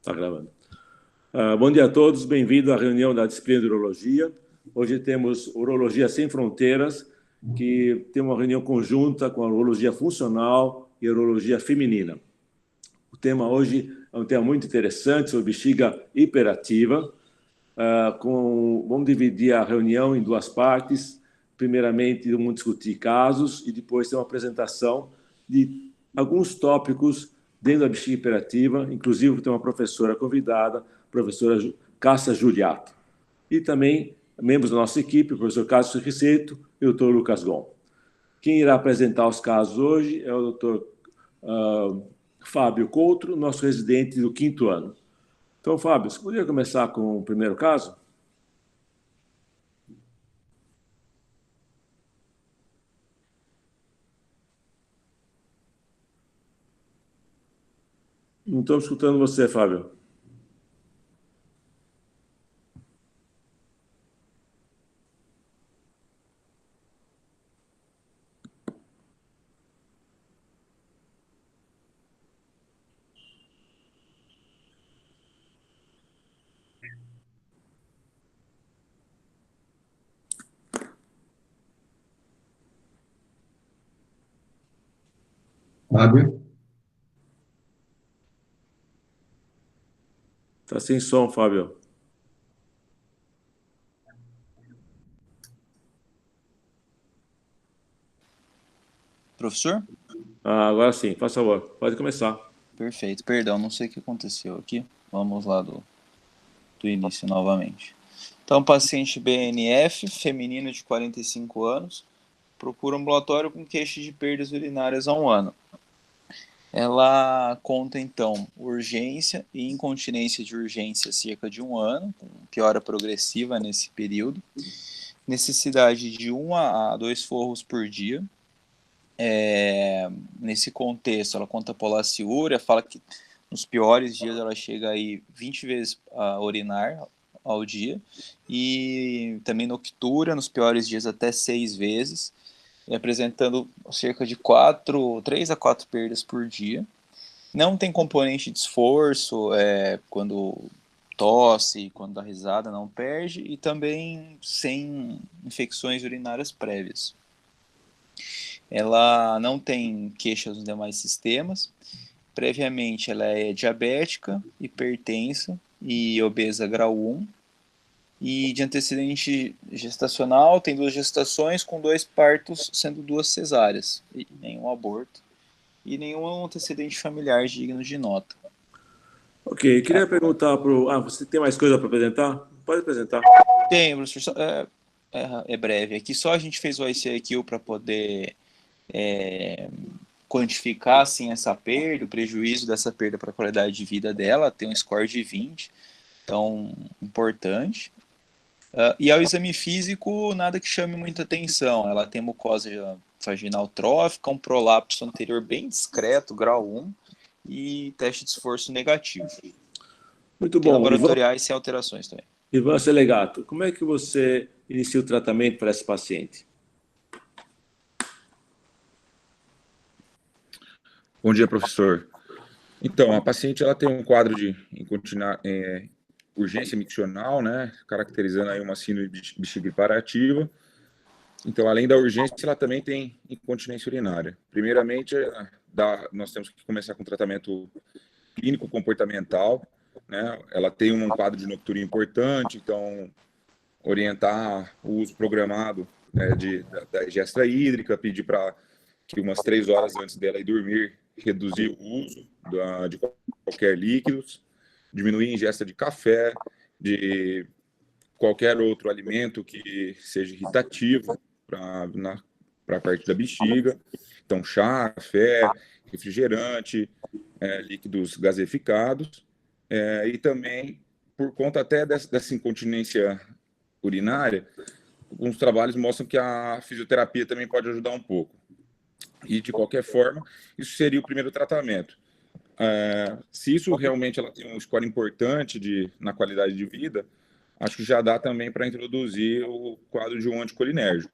Tá gravando. Bom dia a todos, bem-vindo à reunião da disciplina de Urologia. Hoje temos Urologia Sem Fronteiras, que tem uma reunião conjunta com a Urologia Funcional e a Urologia Feminina. O tema hoje é um tema muito interessante sobre bexiga hiperativa. Vamos dividir a reunião em duas partes. Primeiramente, vamos discutir casos e depois ter uma apresentação de alguns tópicos dentro da bexiga hiperativa. Inclusive, tem uma professora convidada, a professora Cássia Juliato. E também membros da nossa equipe, o professor Cássio Riceto e o doutor Lucas Gon. Quem irá apresentar os casos hoje é o doutor Fábio Coutro, nosso residente do 5º ano. Então, Fábio, você poderia começar com o primeiro caso? Não estou escutando você, Fábio. Fábio? Está sem som, Fábio. Professor? Agora sim, faz favor, pode começar. Perfeito, perdão, não sei o que aconteceu aqui. Vamos lá do início novamente. Então, paciente BNF, feminino de 45 anos, procura um ambulatório com queixa de perdas urinárias há 1 ano. Ela conta, então, urgência e incontinência de urgência cerca de 1 ano, com piora progressiva nesse período, necessidade de 1 a 2 forros por dia. Nesse contexto, ela conta polaciúria, fala que nos piores dias ela chega aí 20 vezes a urinar ao dia, e também noctúria, nos piores dias até 6 vezes, apresentando cerca de 3 a 4 perdas por dia. Não tem componente de esforço, quando tosse, quando dá risada não perde, e também sem infecções urinárias prévias. Ela não tem queixas nos demais sistemas. Previamente, ela é diabética, hipertensa e obesa grau 1. E de antecedente gestacional, tem 2 gestações com 2 partos, sendo 2 cesáreas, e nenhum aborto. E nenhum antecedente familiar digno de nota. Ok, queria perguntar para o... você tem mais coisa para apresentar? Pode apresentar. Tem, professor, é breve. Aqui só a gente fez o ICIQ para poder quantificar assim, essa perda, o prejuízo dessa perda para a qualidade de vida dela. Tem um score de 20, então importante. E ao exame físico, nada que chame muita atenção. Ela tem mucosa vaginal trófica, um prolapso anterior bem discreto, grau 1, e teste de esforço negativo. Muito Tem bom. laboratoriais sem alterações também. Ivan Selegato, como é que você inicia o tratamento para esse paciente? Bom dia, professor. Então, a paciente ela tem um quadro de urgência miccional, né, caracterizando aí uma síndrome de bexiga hiperativa. Então, além da urgência, ela também tem incontinência urinária. Primeiramente, nós temos que começar com tratamento clínico-comportamental, né? Ela tem um quadro de noctúria importante, então orientar o uso programado da ingesta hídrica, pedir para que umas 3 horas antes dela ir dormir, reduzir o uso de qualquer líquidos, diminuir a ingesta de café, de qualquer outro alimento que seja irritativo para a parte da bexiga. Então, chá, café, refrigerante, líquidos gaseificados, e também, por conta até dessa incontinência urinária, alguns trabalhos mostram que a fisioterapia também pode ajudar um pouco. E, de qualquer forma, isso seria o primeiro tratamento. Se isso realmente ela tem um score importante na qualidade de vida, acho que já dá também para introduzir o quadro de um anticolinérgico.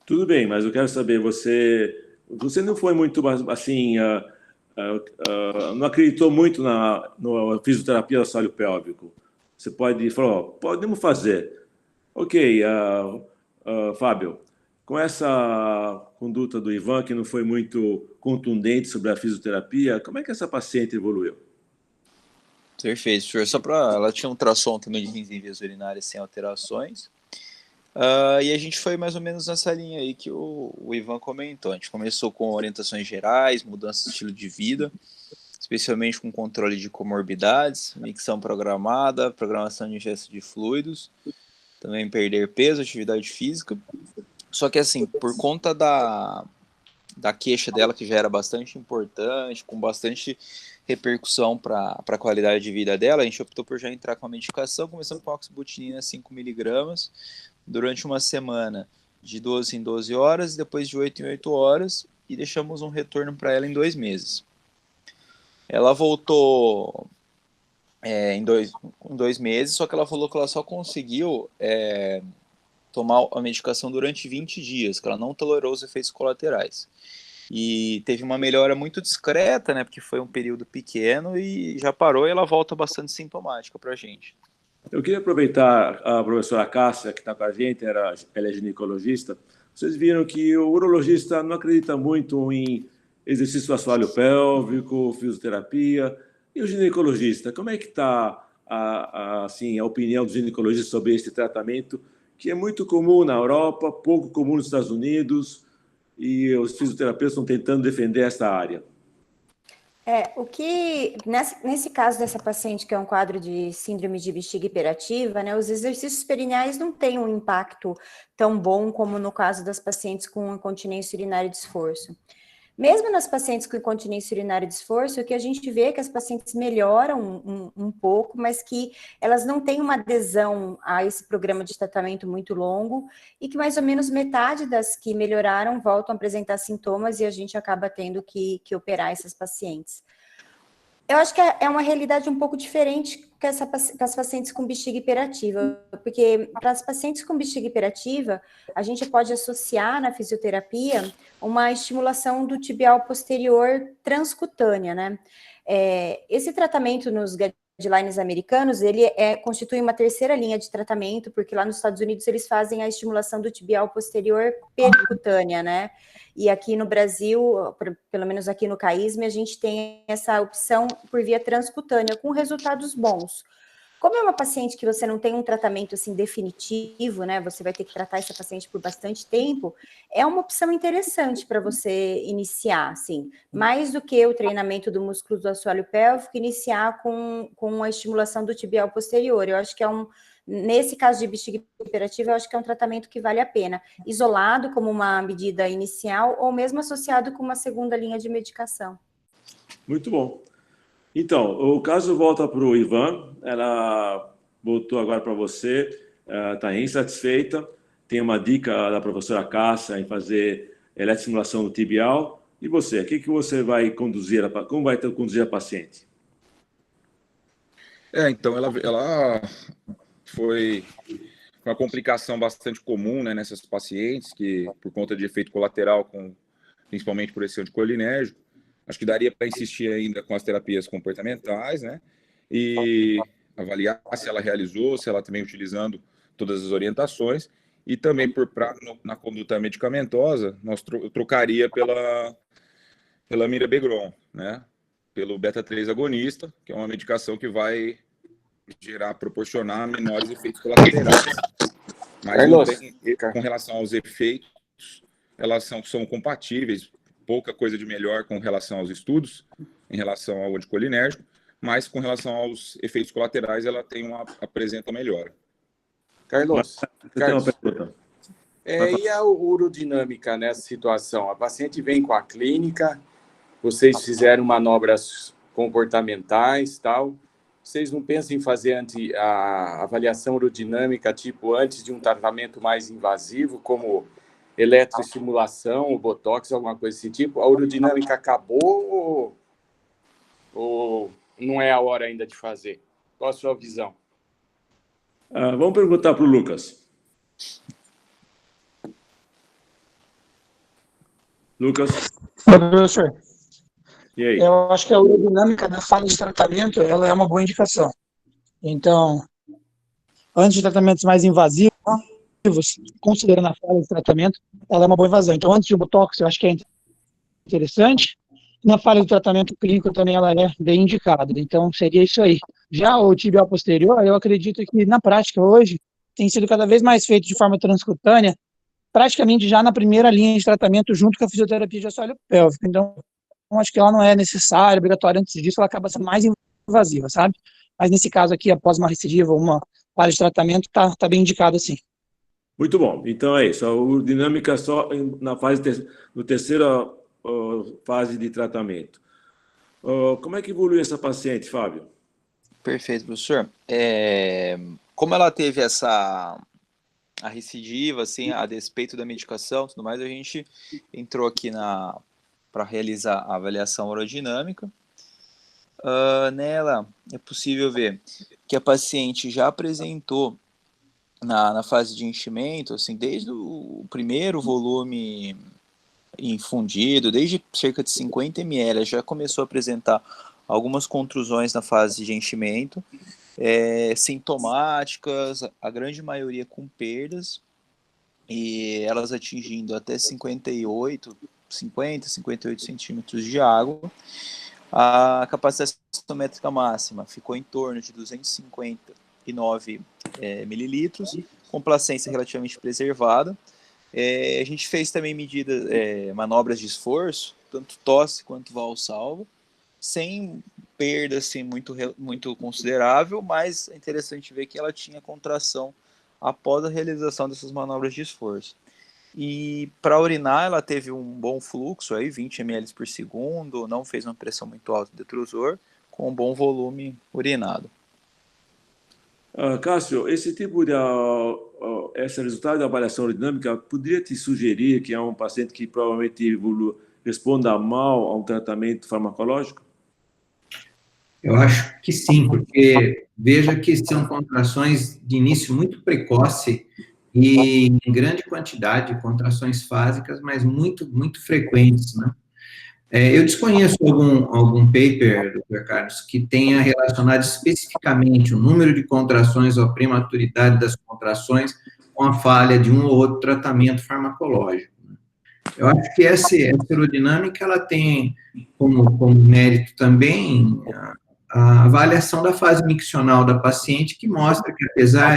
Tudo bem, mas eu quero saber, você não foi muito assim não acreditou muito na fisioterapia do assoalho pélvico. Você pode falar, podemos fazer. Ok, Fábio, com essa conduta do Ivan, que não foi muito contundente sobre a fisioterapia, como é que essa paciente evoluiu? Perfeito, senhor. Ela tinha um ultrassom também de rins em vias urinárias sem alterações. E a gente foi mais ou menos nessa linha aí que o Ivan comentou. A gente começou com orientações gerais, mudança de estilo de vida, especialmente com controle de comorbidades, micção programada, programação de ingesta de fluidos, também perder peso, atividade física. Só que assim, por conta da queixa dela, que já era bastante importante, com bastante repercussão para a qualidade de vida dela, a gente optou por já entrar com a medicação, começando com oxabutinina 5mg, durante uma semana, de 12 em 12 horas, depois de 8 em 8 horas, e deixamos um retorno para ela em 2 meses. Ela voltou em 2 meses, só que ela falou que ela só conseguiu tomar a medicação durante 20 dias, que ela não tolerou os efeitos colaterais. E teve uma melhora muito discreta, né, porque foi um período pequeno, e já parou, e ela volta bastante sintomática para a gente. Eu queria aproveitar a professora Cássia, que está com a gente, ela é ginecologista. Vocês viram que o urologista não acredita muito em exercício do assoalho pélvico, fisioterapia. E o ginecologista, como é que está assim, a opinião do ginecologista sobre esse tratamento, que é muito comum na Europa, pouco comum nos Estados Unidos, e os fisioterapeutas estão tentando defender essa área? Nesse caso dessa paciente, que é um quadro de síndrome de bexiga hiperativa, né, os exercícios perineais não têm um impacto tão bom como no caso das pacientes com incontinência urinária de esforço. Mesmo nas pacientes com incontinência urinária de esforço, o que a gente vê é que as pacientes melhoram um pouco, mas que elas não têm uma adesão a esse programa de tratamento muito longo, e que mais ou menos metade das que melhoraram voltam a apresentar sintomas, e a gente acaba tendo que operar essas pacientes. Eu acho que é uma realidade um pouco diferente que as pacientes com bexiga hiperativa, porque para as pacientes com bexiga hiperativa, a gente pode associar na fisioterapia uma estimulação do tibial posterior transcutânea, né? Esse tratamento nos guidelines americanos, ele constitui uma terceira linha de tratamento, porque lá nos Estados Unidos eles fazem a estimulação do tibial posterior pericutânea, né? E aqui no Brasil, pelo menos aqui no CAISM, a gente tem essa opção por via transcutânea, com resultados bons. Como é uma paciente que você não tem um tratamento assim definitivo, né? Você vai ter que tratar essa paciente por bastante tempo, é uma opção interessante para você iniciar, assim, mais do que o treinamento do músculo do assoalho pélvico, iniciar com a estimulação do tibial posterior. Eu acho que nesse caso de bexiga hiperativa, eu acho que é um tratamento que vale a pena, isolado como uma medida inicial, ou mesmo associado com uma segunda linha de medicação. Muito bom. Então, o caso volta para o Ivan, ela voltou agora para você, está insatisfeita, tem uma dica da professora Cássia em fazer eletroestimulação do tibial. E você, o que você vai conduzir, como vai conduzir a paciente? Então, ela foi uma complicação bastante comum, né, nessas pacientes, que por conta de efeito colateral, principalmente por esse anticolinérgico, acho que daria para insistir ainda com as terapias comportamentais, né, e avaliar se ela realizou, se ela também utilizando todas as orientações, e também na conduta medicamentosa, eu trocaria pela mirabegron, né, pelo beta-3 agonista, que é uma medicação que vai proporcionar menores efeitos colaterais. Mas com relação aos efeitos, elas são compatíveis, pouca coisa de melhor com relação aos estudos, em relação ao anticolinérgico, mas com relação aos efeitos colaterais, ela apresenta melhora. Carlos, uma pergunta. E a urodinâmica nessa situação? A paciente vem com a clínica, vocês fizeram manobras comportamentais, tal. Vocês não pensam em fazer a avaliação urodinâmica, tipo, antes de um tratamento mais invasivo, como eletroestimulação, botox, alguma coisa desse tipo? A urodinâmica acabou ou não é a hora ainda de fazer? Qual a sua visão? Vamos perguntar para o Lucas. Lucas? Professor, E aí? Eu acho que a urodinâmica da fase de tratamento, ela é uma boa indicação. Então, antes de tratamentos mais invasivos, considerando a fase de tratamento, ela é uma boa invasão. Então, antes de botox, eu acho que é interessante. Na fase de tratamento clínico também ela é bem indicada. Então, seria isso aí. Já o tibial posterior, eu acredito que na prática hoje tem sido cada vez mais feito de forma transcutânea, praticamente já na primeira linha de tratamento junto com a fisioterapia de assoalho pélvico. Então, acho que ela não é necessária, obrigatória. Antes disso, ela acaba sendo mais invasiva, sabe? Mas nesse caso aqui, após uma recidiva ou uma fase de tratamento, tá bem indicado assim. Muito bom. Então é isso. A urodinâmica só na no terceira fase de tratamento. Como é que evoluiu essa paciente, Fábio? Perfeito, professor. Como ela teve a recidiva, assim, a despeito da medicação e tudo mais, a gente entrou aqui para realizar a avaliação urodinâmica. Nela é possível ver que a paciente já apresentou na fase de enchimento, assim, desde o primeiro volume infundido, desde cerca de 50 ml, ela já começou a apresentar algumas contusões na fase de enchimento, sintomáticas, a grande maioria com perdas, e elas atingindo até 50, 58 centímetros de água. A capacidade citométrica máxima ficou em torno de 259 mililitros, complacência relativamente preservada. A gente fez também manobras de esforço, tanto tosse quanto valsalva, sem perda assim, muito considerável, mas é interessante ver que ela tinha contração após a realização dessas manobras de esforço. E para urinar, ela teve um bom fluxo, aí, 20 ml por segundo, não fez uma pressão muito alta do detrusor, com um bom volume urinado. Cássio, esse resultado da avaliação urodinâmica poderia te sugerir que é um paciente que provavelmente responda mal a um tratamento farmacológico? Eu acho que sim, porque veja que são contrações de início muito precoce e em grande quantidade, contrações fásicas, mas muito, muito frequentes, né? Eu desconheço algum paper, Dr. Carlos, que tenha relacionado especificamente o número de contrações ou a prematuridade das contrações com a falha de um ou outro tratamento farmacológico. Eu acho que essa aerodinâmica, ela tem como mérito também a avaliação da fase miccional da paciente, que mostra que, apesar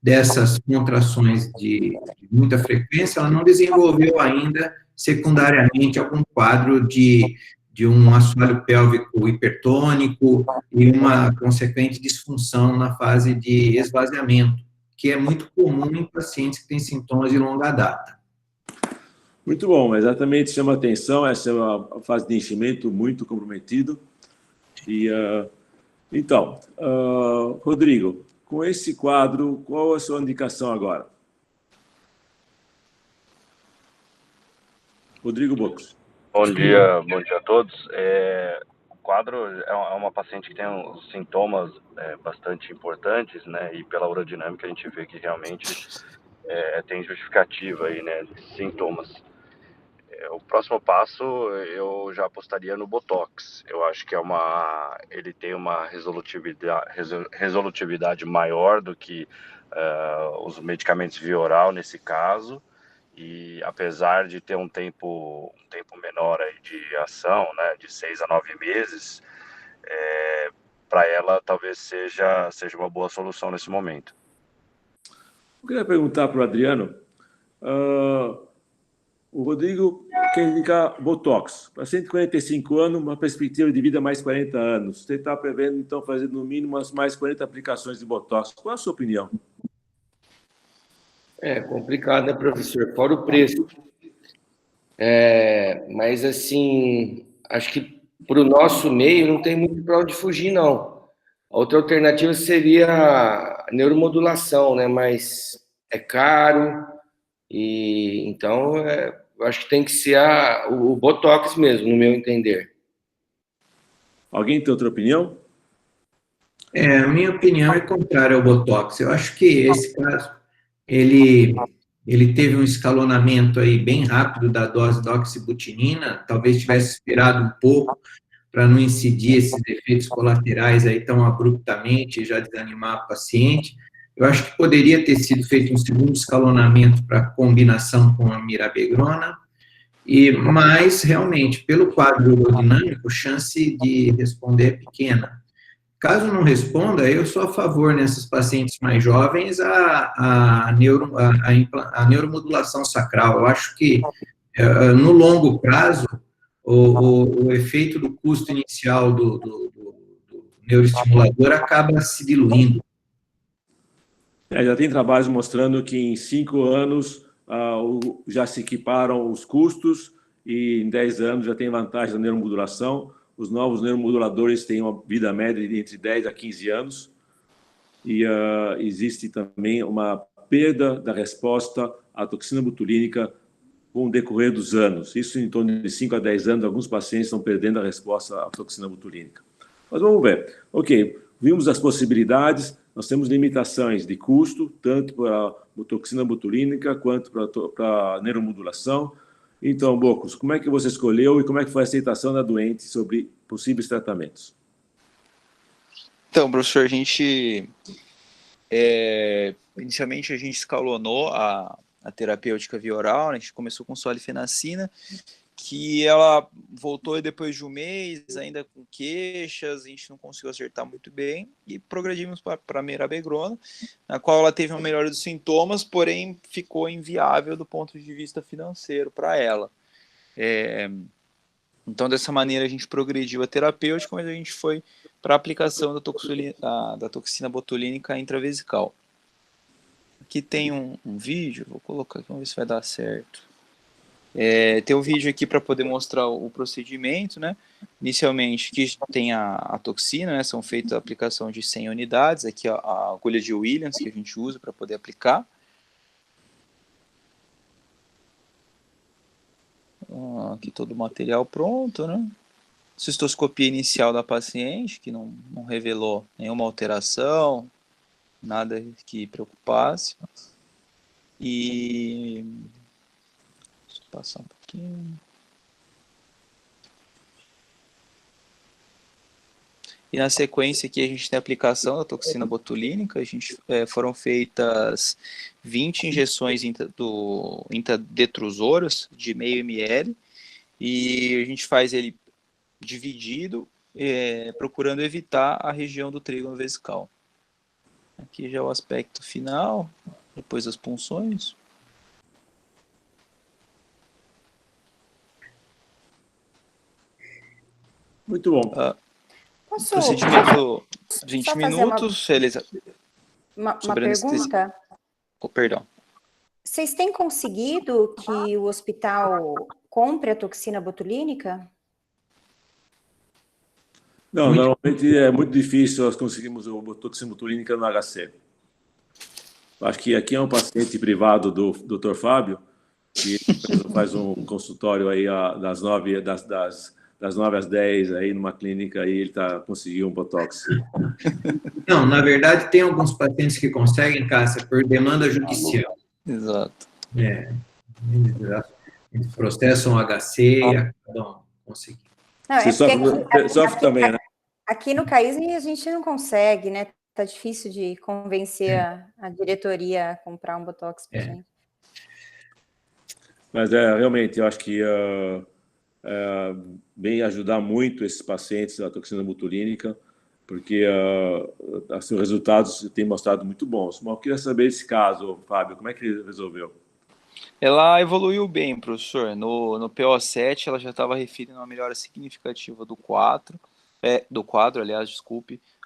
dessas contrações de muita frequência, ela não desenvolveu ainda, secundariamente, algum quadro de um assoalho pélvico hipertônico e uma consequente disfunção na fase de esvaziamento, que é muito comum em pacientes que têm sintomas de longa data. Muito bom, exatamente, chama atenção, essa é uma fase de enchimento muito comprometido. Então, Rodrigo, com esse quadro, qual a sua indicação agora? Rodrigo Bocos. Bom dia a todos. O quadro é uma paciente que tem uns sintomas bastante importantes, né? E pela urodinâmica a gente vê que realmente tem justificativa aí, né? Desses sintomas. O próximo passo eu já apostaria no Botox. Eu acho que ele tem uma resolutividade maior do que os medicamentos via oral nesse caso. E apesar de ter um tempo menor aí de ação, né, de 6 a 9 meses, para ela talvez seja uma boa solução nesse momento. Eu queria perguntar para o Adriano. O Rodrigo quer indicar Botox. Para 145 anos, uma perspectiva de vida mais 40 anos. Você está prevendo, então, fazer no mínimo mais 40 aplicações de Botox. Qual a sua opinião? É complicado, né, professor? Fora o preço. Mas, assim, acho que para o nosso meio não tem muito para onde fugir, não. A outra alternativa seria a neuromodulação, né? Mas é caro e então eu acho que tem que ser o Botox mesmo, no meu entender. Alguém tem outra opinião? A minha opinião é contrária ao Botox. Eu acho que esse caso, ele ele teve um escalonamento aí bem rápido da dose da oxibutinina, talvez tivesse esperado um pouco para não incidir esses efeitos colaterais aí tão abruptamente e já desanimar a paciente. Eu acho que poderia ter sido feito um segundo escalonamento para combinação com a mirabegrona, mas, realmente, pelo quadro urodinâmico, chance de responder é pequena. Caso não responda, eu sou a favor, nessas pacientes mais jovens, a neuromodulação sacral. Eu acho que, no longo prazo, o efeito do custo inicial do neuroestimulador acaba se diluindo. Já tem trabalhos mostrando que em 5 anos já se equiparam os custos e em 10 anos já tem vantagem da neuromodulação. Os novos neuromoduladores têm uma vida média de entre 10 a 15 anos e existe também uma perda da resposta à toxina botulínica com o decorrer dos anos. Isso em torno de 5 a 10 anos, alguns pacientes estão perdendo a resposta à toxina botulínica. Mas vamos ver. Ok, vimos as possibilidades, nós temos limitações de custo, tanto para a toxina botulínica quanto para a neuromodulação. Então, Bocos, como é que você escolheu e como é que foi a aceitação da doente sobre possíveis tratamentos? Então, professor, a gente... inicialmente a gente escalonou a terapêutica via oral, a gente começou com solifenacina, que ela voltou depois de um mês, ainda com queixas, a gente não conseguiu acertar muito bem, e progredimos para a mirabegrona, na qual ela teve uma melhora dos sintomas, porém ficou inviável do ponto de vista financeiro para ela. Então, dessa maneira, a gente progrediu a terapêutica, mas a gente foi para a aplicação da toxina botulínica intravesical. Aqui tem um vídeo, vou colocar aqui, vamos ver se vai dar certo. Tem um vídeo aqui para poder mostrar o procedimento, né? Inicialmente, aqui tem a toxina, né? São feitas a aplicação de 100 unidades, aqui a agulha de Williams que a gente usa para poder aplicar. Aqui todo o material pronto, né? Cistoscopia inicial da paciente, que não revelou nenhuma alteração, nada que preocupasse. E... deixa eu passar um pouquinho. E na sequência aqui a gente tem a aplicação da toxina botulínica, foram feitas 20 injeções do intradetrusoras de meio ml, e a gente faz ele dividido, procurando evitar a região do trígono vesical. Aqui já é o aspecto final, depois das punções. Muito bom. Procedimento 20 minutos, beleza. Uma pergunta? Perdão. Vocês têm conseguido que o hospital compre a toxina botulínica? Não, normalmente é muito difícil nós conseguirmos a toxina botulínica no HC. Acho que aqui é um paciente privado do Dr. Fábio, que faz um consultório aí das 9 às 10 aí numa clínica aí ele conseguiu um botox. Não, na verdade tem alguns pacientes que conseguem, Cássia, por demanda judicial. Exato. Eles processam o HC e acabam conseguindo. Não, Você sofre também, né? Aqui no CAIS a gente não consegue, né? Tá difícil de convencer a diretoria a comprar um botox pra gente. Mas realmente, eu acho que vem ajudar muito esses pacientes da toxina botulínica, porque assim, os resultados têm mostrado muito bons. Mas eu queria saber esse caso, Fábio, como é que ele resolveu? Ela evoluiu bem, professor. No PO7, ela já estava referindo uma melhora significativa do quadro,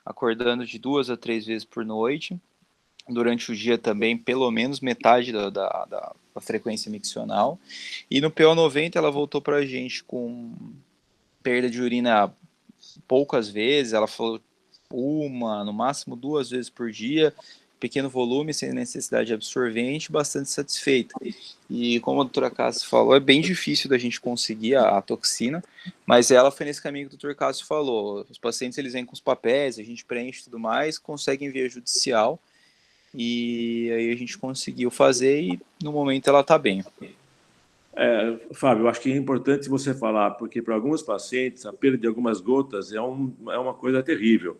acordando de 2 a 3 vezes por noite. Durante o dia também, pelo menos metade da frequência miccional. E no PO90, ela voltou para a gente com perda de urina poucas vezes. Ela falou no máximo 2 vezes por dia, pequeno volume, sem necessidade de absorvente, bastante satisfeita. E como a doutora Cássio falou, é bem difícil da gente conseguir a toxina, mas ela foi nesse caminho que o doutor Cássio falou. Os pacientes, eles vêm com os papéis, a gente preenche tudo mais, conseguem via judicial, e aí a gente conseguiu fazer e no momento ela está bem. Fábio, eu acho que é importante você falar, porque para alguns pacientes a perda de algumas gotas é uma coisa terrível.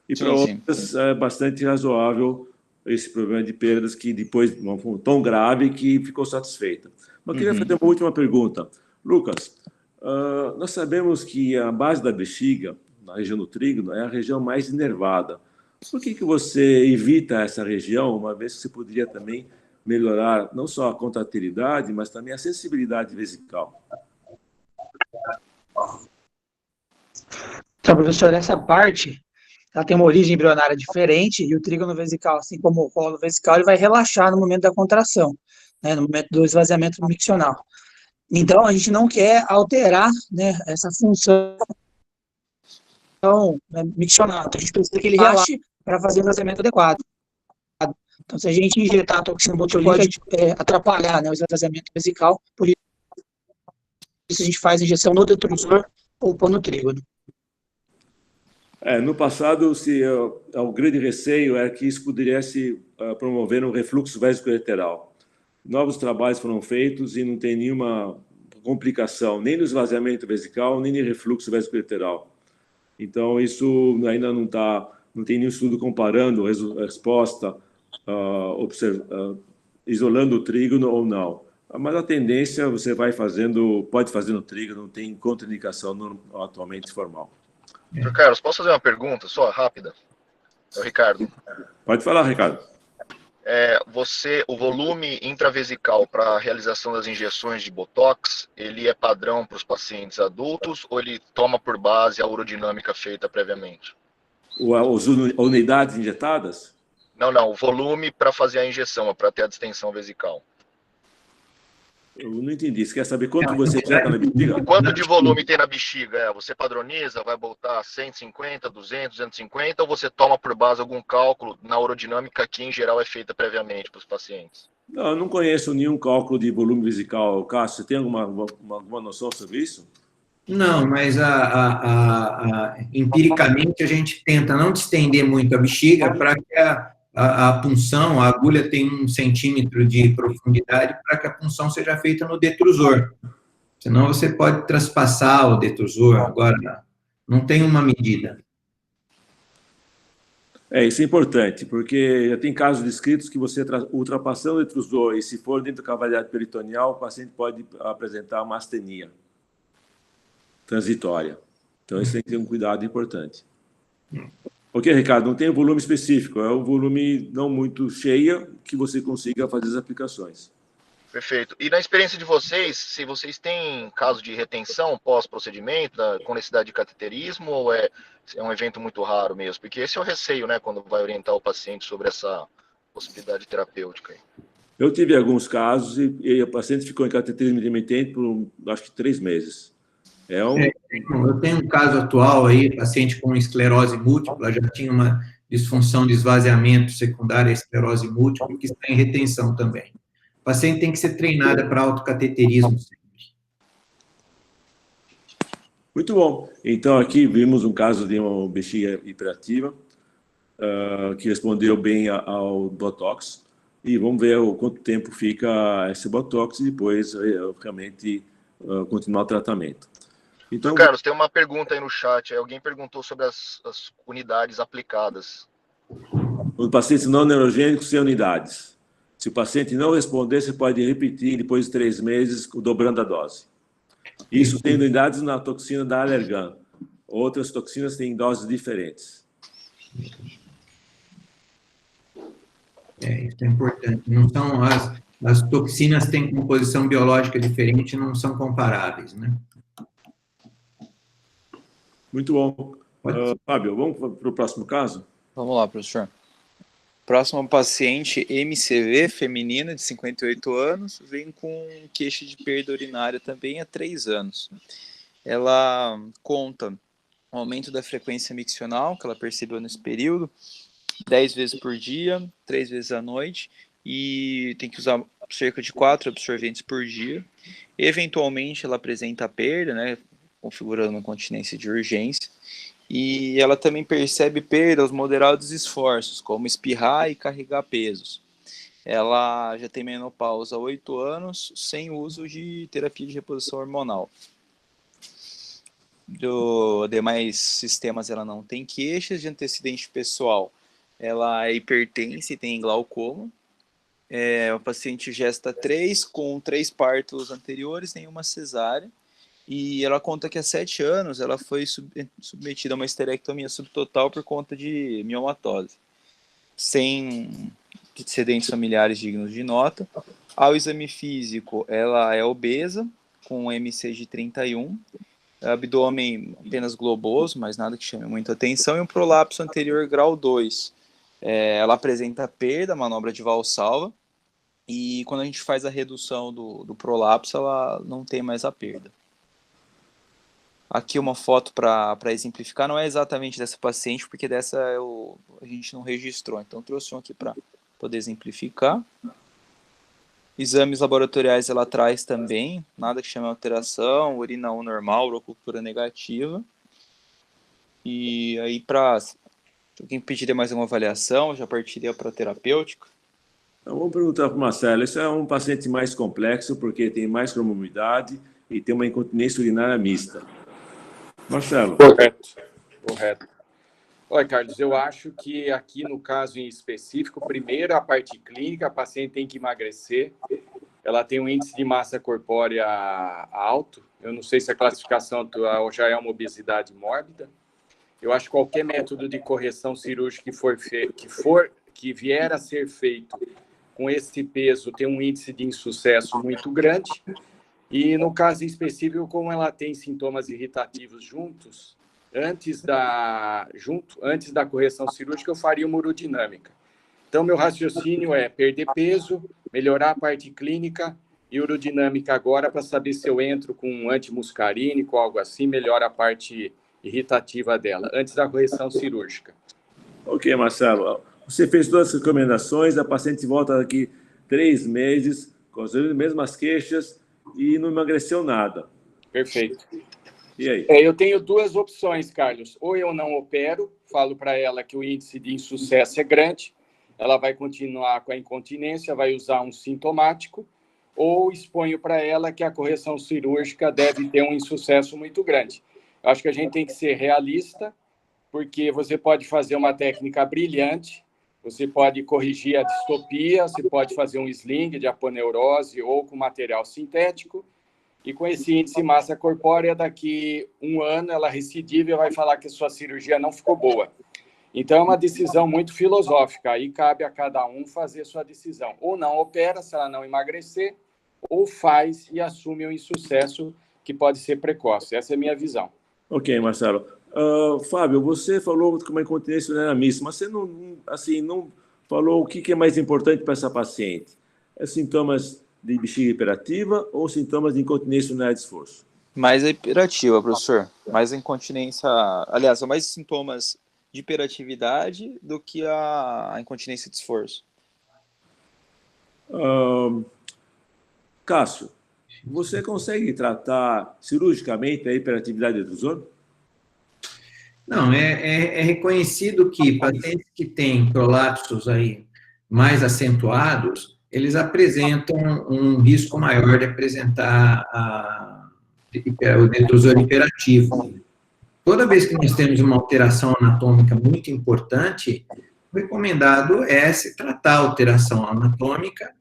E para outras é bastante razoável esse problema de perdas que depois foi tão grave que ficou satisfeita. Mas eu queria fazer uma última pergunta. Lucas, nós sabemos que a base da bexiga, na região do trígono, é a região mais inervada. Por que você evita essa região, uma vez que você poderia também melhorar não só a contratilidade, mas também a sensibilidade vesical? Então, professor, essa parte ela tem uma origem embrionária diferente e o trígono vesical, assim como o colo vesical, ele vai relaxar no momento da contração, né, no momento do esvaziamento miccional. Então, a gente não quer alterar, né, essa função miccional. Então, a gente precisa que ele relaxe para fazer o esvaziamento adequado. Então, se a gente injetar a toxina botulínica, pode atrapalhar, né, o esvaziamento vesical. Por isso, a gente faz a injeção no detrusor ou no trígono. No passado, o grande receio era que isso pudesse promover um refluxo vesicolateral. Novos trabalhos foram feitos e não tem nenhuma complicação, nem no esvaziamento vesical, nem no refluxo vesicolateral. Então, isso ainda não tem nenhum estudo comparando a resposta, isolando o trígono ou não. Mas a tendência, você pode fazer no trígono, não tem contraindicação atualmente formal. Carlos, posso fazer uma pergunta só, rápida? É o Ricardo. Pode falar, Ricardo. O volume intravesical para a realização das injeções de Botox, ele é padrão para os pacientes adultos ou ele toma por base a urodinâmica feita previamente? As unidades injetadas? Não, o volume para fazer a injeção, para ter a distensão vesical. Eu não entendi. Você quer saber quanto você injeta na bexiga? Quanto de volume tem na bexiga? Você padroniza, vai botar 150, 200, 250, ou você toma por base algum cálculo na urodinâmica que, em geral, é feita previamente para os pacientes? Não, eu não conheço nenhum cálculo de volume vesical. Cássio, você tem alguma noção sobre isso? Não, mas empiricamente a gente tenta não distender muito a bexiga para que a punção, a agulha tem 1 centímetro de profundidade para que a punção seja feita no detrusor. Senão você pode traspassar o detrusor. Agora, não tem uma medida. Isso é importante, porque já tem casos descritos que você ultrapassando o detrusor e se for dentro da cavidade peritoneal, o paciente pode apresentar uma astenia transitória. Então, isso tem que ter um cuidado importante. Ok, Ricardo, não tem um volume específico, é um volume não muito cheia que você consiga fazer as aplicações. Perfeito. E na experiência de vocês, se vocês têm caso de retenção pós-procedimento, com necessidade de cateterismo, ou é um evento muito raro mesmo? Porque esse é o receio, né, quando vai orientar o paciente sobre essa possibilidade terapêutica. Eu tive alguns casos e o paciente ficou em cateterismo intermitente por, acho que, 3 meses. Eu tenho um caso atual aí, paciente com esclerose múltipla, já tinha uma disfunção de esvaziamento secundária à esclerose múltipla, que está em retenção também. O paciente tem que ser treinada para autocateterismo sempre. Muito bom. Então, aqui vimos um caso de uma bexiga hiperativa, que respondeu bem ao Botox, e vamos ver quanto tempo fica esse Botox e depois realmente continuar o tratamento. Então, Carlos, tem uma pergunta aí no chat. Alguém perguntou sobre as unidades aplicadas. Os pacientes não neurogênicos sem unidades. Se o paciente não responder, você pode repetir depois de 3 meses, dobrando a dose. Isso tem unidades na toxina da Allergan. Outras toxinas têm doses diferentes. Isso é importante. Não são as toxinas têm composição biológica diferente, não são comparáveis, né? Muito bom. Fábio, vamos para o próximo caso? Vamos lá, professor. Próximo paciente, MCV, feminina, de 58 anos, vem com queixa de perda urinária também há 3 anos. Ela conta o aumento da frequência miccional, que ela percebeu nesse período, 10 vezes por dia, 3 vezes à noite, e tem que usar cerca de 4 absorventes por dia. Eventualmente, ela apresenta perda, né? configurando uma incontinência de urgência. E ela também percebe perda aos moderados esforços, como espirrar e carregar pesos. Ela já tem menopausa há 8 anos, sem uso de terapia de reposição hormonal. Do demais sistemas, ela não tem queixas. De antecedente pessoal, ela é hipertensa e tem glaucoma. É uma paciente gesta 3, com 3 partos anteriores, nenhuma cesárea. E ela conta que há 7 anos ela foi submetida a uma esterectomia subtotal por conta de miomatose, sem antecedentes familiares dignos de nota. Ao exame físico, ela é obesa, com MC de 31, abdômen apenas globoso, mas nada que chame muita atenção, e um prolapso anterior grau 2. Ela apresenta perda, manobra de Valsalva, e quando a gente faz a redução do prolapso, ela não tem mais a perda. Aqui uma foto para exemplificar, não é exatamente dessa paciente, porque dessa a gente não registrou, então trouxe um aqui para poder exemplificar. Exames laboratoriais ela traz também, nada que chame alteração, urina 1 normal, urocultura negativa. E aí, se alguém pediria mais uma avaliação, já partiria para a terapêutica. Então, vamos perguntar para o Marcelo. Esse é um paciente mais complexo, porque tem mais comorbidade e tem uma incontinência urinária mista. Marcelo. Correto. Olha, Carlos, eu acho que aqui no caso em específico, primeiro a parte clínica, a paciente tem que emagrecer, ela tem um índice de massa corpórea alto, eu não sei se a classificação já é uma obesidade mórbida. Eu acho que qualquer método de correção cirúrgica que vier a ser feito com esse peso tem um índice de insucesso muito grande. E no caso específico, como ela tem sintomas irritativos antes da correção cirúrgica, eu faria uma urodinâmica. Então, meu raciocínio é perder peso, melhorar a parte clínica e urodinâmica agora para saber se eu entro com um antimuscarínico ou algo assim, melhora a parte irritativa dela, antes da correção cirúrgica. Ok, Marcelo. Você fez todas as recomendações, a paciente volta daqui 3 meses, com as mesmas queixas, e não emagreceu nada. Perfeito. E aí? Eu tenho 2 opções, Carlos. Ou eu não opero, falo para ela que o índice de insucesso é grande, ela vai continuar com a incontinência, vai usar um sintomático, ou exponho para ela que a correção cirúrgica deve ter um insucesso muito grande. Eu acho que a gente tem que ser realista, porque você pode fazer uma técnica brilhante, você pode corrigir a distopia, você pode fazer um sling de aponeurose ou com material sintético, e com esse índice de massa corpórea, daqui 1 ano, ela recidiva e vai falar que sua cirurgia não ficou boa. Então, é uma decisão muito filosófica, aí cabe a cada um fazer sua decisão. Ou não opera, se ela não emagrecer, ou faz e assume um insucesso que pode ser precoce. Essa é a minha visão. Ok, Marcelo. Fábio, você falou que uma incontinência urinária mista, mas você não falou o que é mais importante para essa paciente. É sintomas de bexiga hiperativa ou sintomas de incontinência urinária de esforço? Mais a hiperativa, professor. Mais a incontinência... Aliás, são mais sintomas de hiperatividade do que a incontinência de esforço. Cássio, você consegue tratar cirurgicamente a hiperatividade do sono? Não, é reconhecido que pacientes que têm prolapsos aí mais acentuados, eles apresentam um risco maior de apresentar o detrusor hiperativo. Toda vez que nós temos uma alteração anatômica muito importante, o recomendado é se tratar a alteração anatômica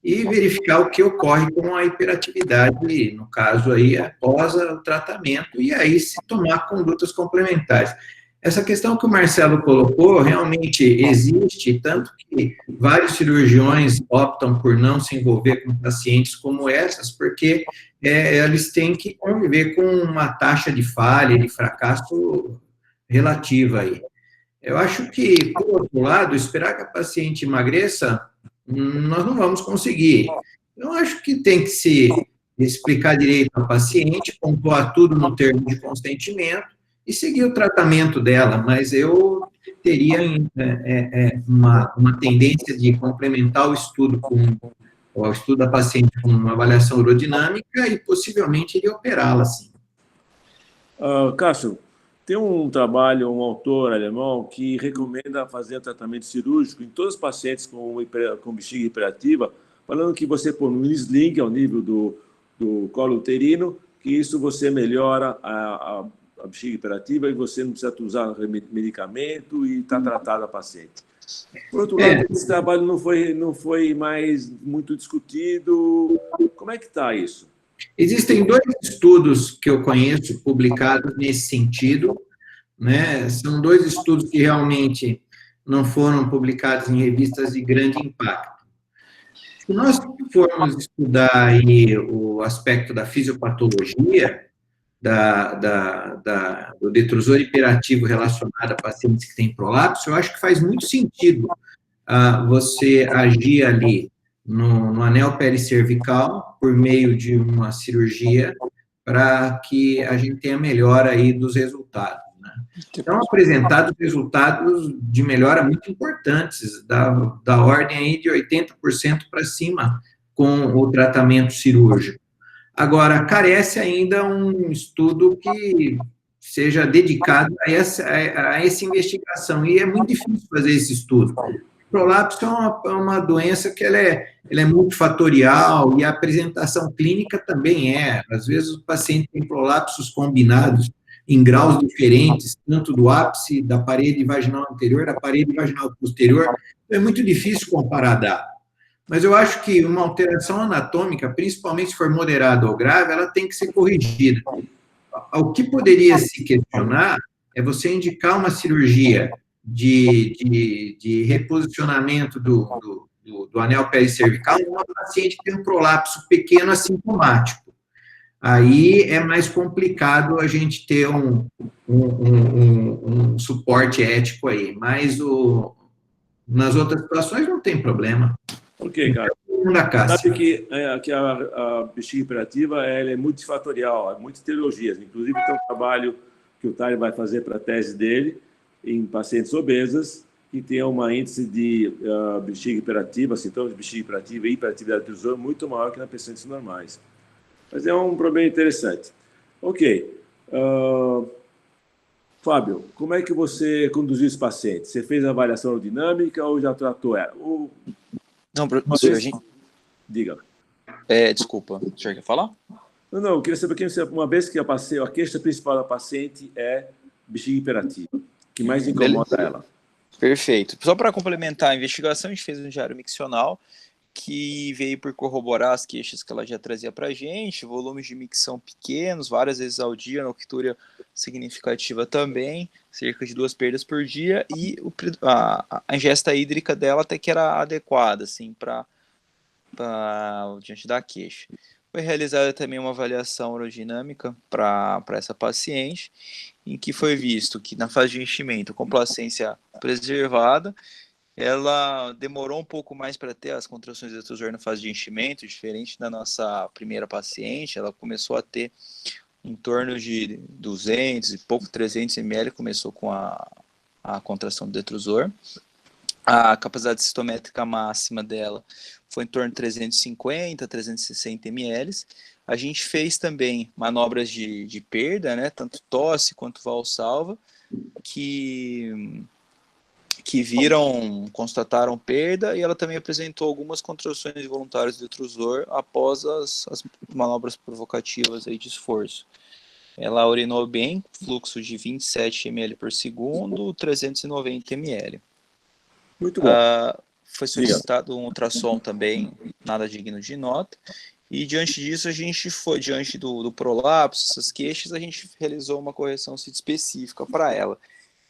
e verificar o que ocorre com a hiperatividade, no caso aí, após o tratamento, e aí se tomar condutas complementares. Essa questão que o Marcelo colocou realmente existe, tanto que vários cirurgiões optam por não se envolver com pacientes como essas, porque eles têm que conviver com uma taxa de falha, de fracasso relativa aí. Eu acho que, por outro lado, esperar que a paciente emagreça, nós não vamos conseguir. Eu acho que tem que se explicar direito ao paciente, pontuar tudo no termo de consentimento e seguir o tratamento dela, mas eu teria uma tendência de complementar o estudo da paciente com uma avaliação urodinâmica e possivelmente iria operá-la, sim. Cássio, tem um trabalho, um autor alemão que recomenda fazer tratamento cirúrgico em todos os pacientes com bexiga hiperativa, falando que você põe um sling ao nível do colo uterino, que isso você melhora a bexiga hiperativa e você não precisa usar medicamento e está tratada a paciente. Por outro lado, esse trabalho não foi mais muito discutido. Como é que está isso? Existem 2 estudos que eu conheço publicados nesse sentido, né? São 2 estudos que realmente não foram publicados em revistas de grande impacto. Se nós formos estudar aí o aspecto da fisiopatologia, do detrusor hiperativo relacionado a pacientes que têm prolapso, eu acho que faz muito sentido você agir ali no anel pericervical por meio de uma cirurgia para que a gente tenha melhora aí dos resultados, né? Então, apresentados resultados de melhora muito importantes, da ordem aí de 80% para cima com o tratamento cirúrgico. Agora, carece ainda um estudo que seja dedicado a essa investigação, e é muito difícil fazer esse estudo. O prolapso é uma doença que ela é multifatorial, e a apresentação clínica também é. Às vezes, o paciente tem prolapsos combinados em graus diferentes, tanto do ápice da parede vaginal anterior, da parede vaginal posterior, então é muito difícil comparar dados. Mas eu acho que uma alteração anatômica, principalmente se for moderada ou grave, ela tem que ser corrigida. O que poderia se questionar é você indicar uma cirurgia de reposicionamento do anel pericervical em uma paciente que tem um prolapso pequeno assintomático. Aí é mais complicado a gente ter um suporte ético aí, mas nas outras situações não tem problema. Ok, cara. Sabe que a bexiga hiperativa ela é multifatorial, há muitas etiologias. Inclusive, tem um trabalho que o Thales vai fazer para a tese dele em pacientes obesas que tem uma índice de bexiga hiperativa, sintomas de bexiga hiperativa e hiperatividade do detrusor muito maior que nas pacientes normais. Mas é um problema interessante. Ok. Fábio, como é que você conduziu esse paciente? Você fez a avaliação aerodinâmica ou já tratou ela? Não, professor, Diga. Desculpa, o senhor quer falar? Não, eu queria saber que uma vez que a queixa principal da paciente é bexiga hiperativa, o que mais incomoda ela? Perfeito. Só para complementar a investigação, a gente fez um diário miccional que veio por corroborar as queixas que ela já trazia para a gente, volumes de micção pequenos, várias vezes ao dia, noctúria significativa também, cerca de 2 perdas por dia, e a ingesta hídrica dela até que era adequada, assim, diante da queixa. Foi realizada também uma avaliação aerodinâmica para essa paciente, em que foi visto que na fase de enchimento, complacência preservada, ela demorou um pouco mais para ter as contrações do detrusor na fase de enchimento, diferente da nossa primeira paciente. Ela começou a ter em torno de 200 e pouco, 300 ml, começou com a contração do detrusor. A capacidade cistométrica máxima dela foi em torno de 350, 360 ml. A gente fez também manobras de perda, né, tanto tosse quanto valsalva, que constataram perda, e ela também apresentou algumas contrações voluntárias do detrusor após as manobras provocativas aí de esforço. Ela urinou bem, fluxo de 27 ml por segundo, 390 ml. Muito bom. Foi solicitado um ultrassom também, nada digno de nota. E diante disso, a gente foi, diante do prolapso, essas queixas, a gente realizou uma correção específica para ela.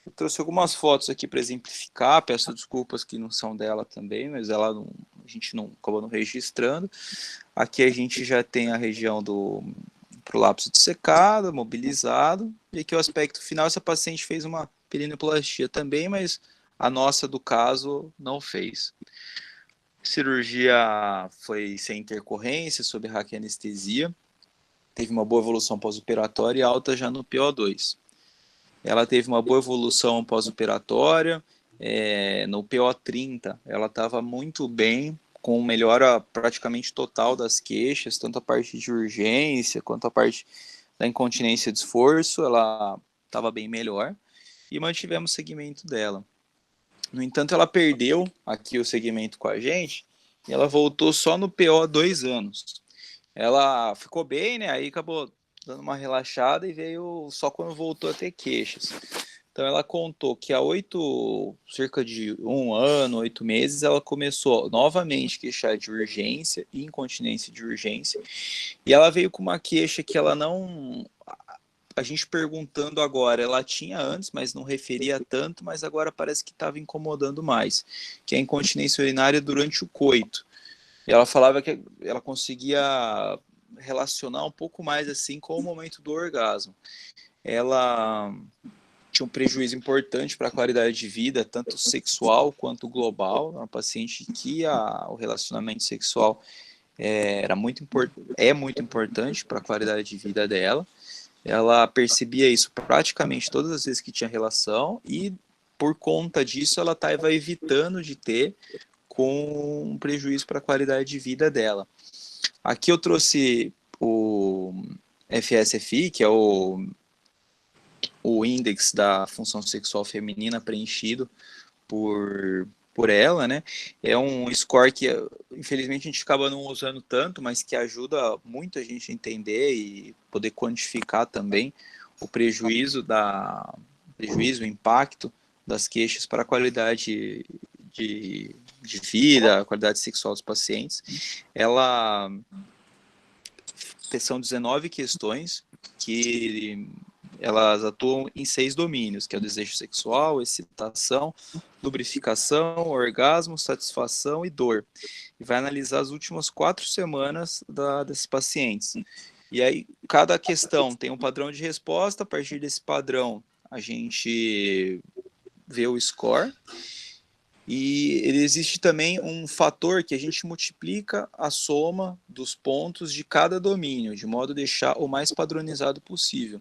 Eu trouxe algumas fotos aqui para exemplificar, peço desculpas que não são dela também, mas a gente não acabou não registrando. Aqui a gente já tem a região do prolapso dissecado, mobilizado, e aqui o aspecto final, essa paciente fez uma perinoplastia também, mas a nossa do caso não fez. Cirurgia foi sem intercorrência, sob raquianestesia, teve uma boa evolução pós-operatória e alta já no PO2. Ela teve uma boa evolução pós-operatória, no PO30 ela estava muito bem, com melhora praticamente total das queixas, tanto a parte de urgência quanto a parte da incontinência de esforço, ela estava bem melhor, e mantivemos o segmento dela. No entanto, ela perdeu aqui o segmento com a gente, e ela voltou só no PO há 2 anos. Ela ficou bem, né? Aí acabou dando uma relaxada e veio só quando voltou a ter queixas. Então ela contou que há cerca de 1 ano, 8 meses, ela começou novamente a queixar de urgência e incontinência de urgência. E ela veio com uma queixa que ela não... A gente perguntando agora, ela tinha antes, mas não referia tanto, mas agora parece que estava incomodando mais, que é a incontinência urinária durante o coito. E ela falava que ela conseguia relacionar um pouco mais assim com o momento do orgasmo. Ela tinha um prejuízo importante para a qualidade de vida, tanto sexual quanto global. É uma paciente que o relacionamento sexual é muito importante para a qualidade de vida dela. Ela percebia isso praticamente todas as vezes que tinha relação e, por conta disso, ela estava evitando de ter, com um prejuízo para a qualidade de vida dela. Aqui eu trouxe o FSFI, que é o índice da função sexual feminina preenchido por ela, né? É um score que, infelizmente, a gente acaba não usando tanto, mas que ajuda muito a gente a entender e poder quantificar também o prejuízo, o impacto das queixas para a qualidade de vida, a qualidade sexual dos pacientes. São 19 questões que elas atuam em 6 domínios, que é o desejo sexual, excitação, lubrificação, orgasmo, satisfação e dor. E vai analisar as últimas 4 semanas desses pacientes. E aí, cada questão tem um padrão de resposta. A partir desse padrão, a gente vê o score. E existe também um fator que a gente multiplica a soma dos pontos de cada domínio, de modo a deixar o mais padronizado possível.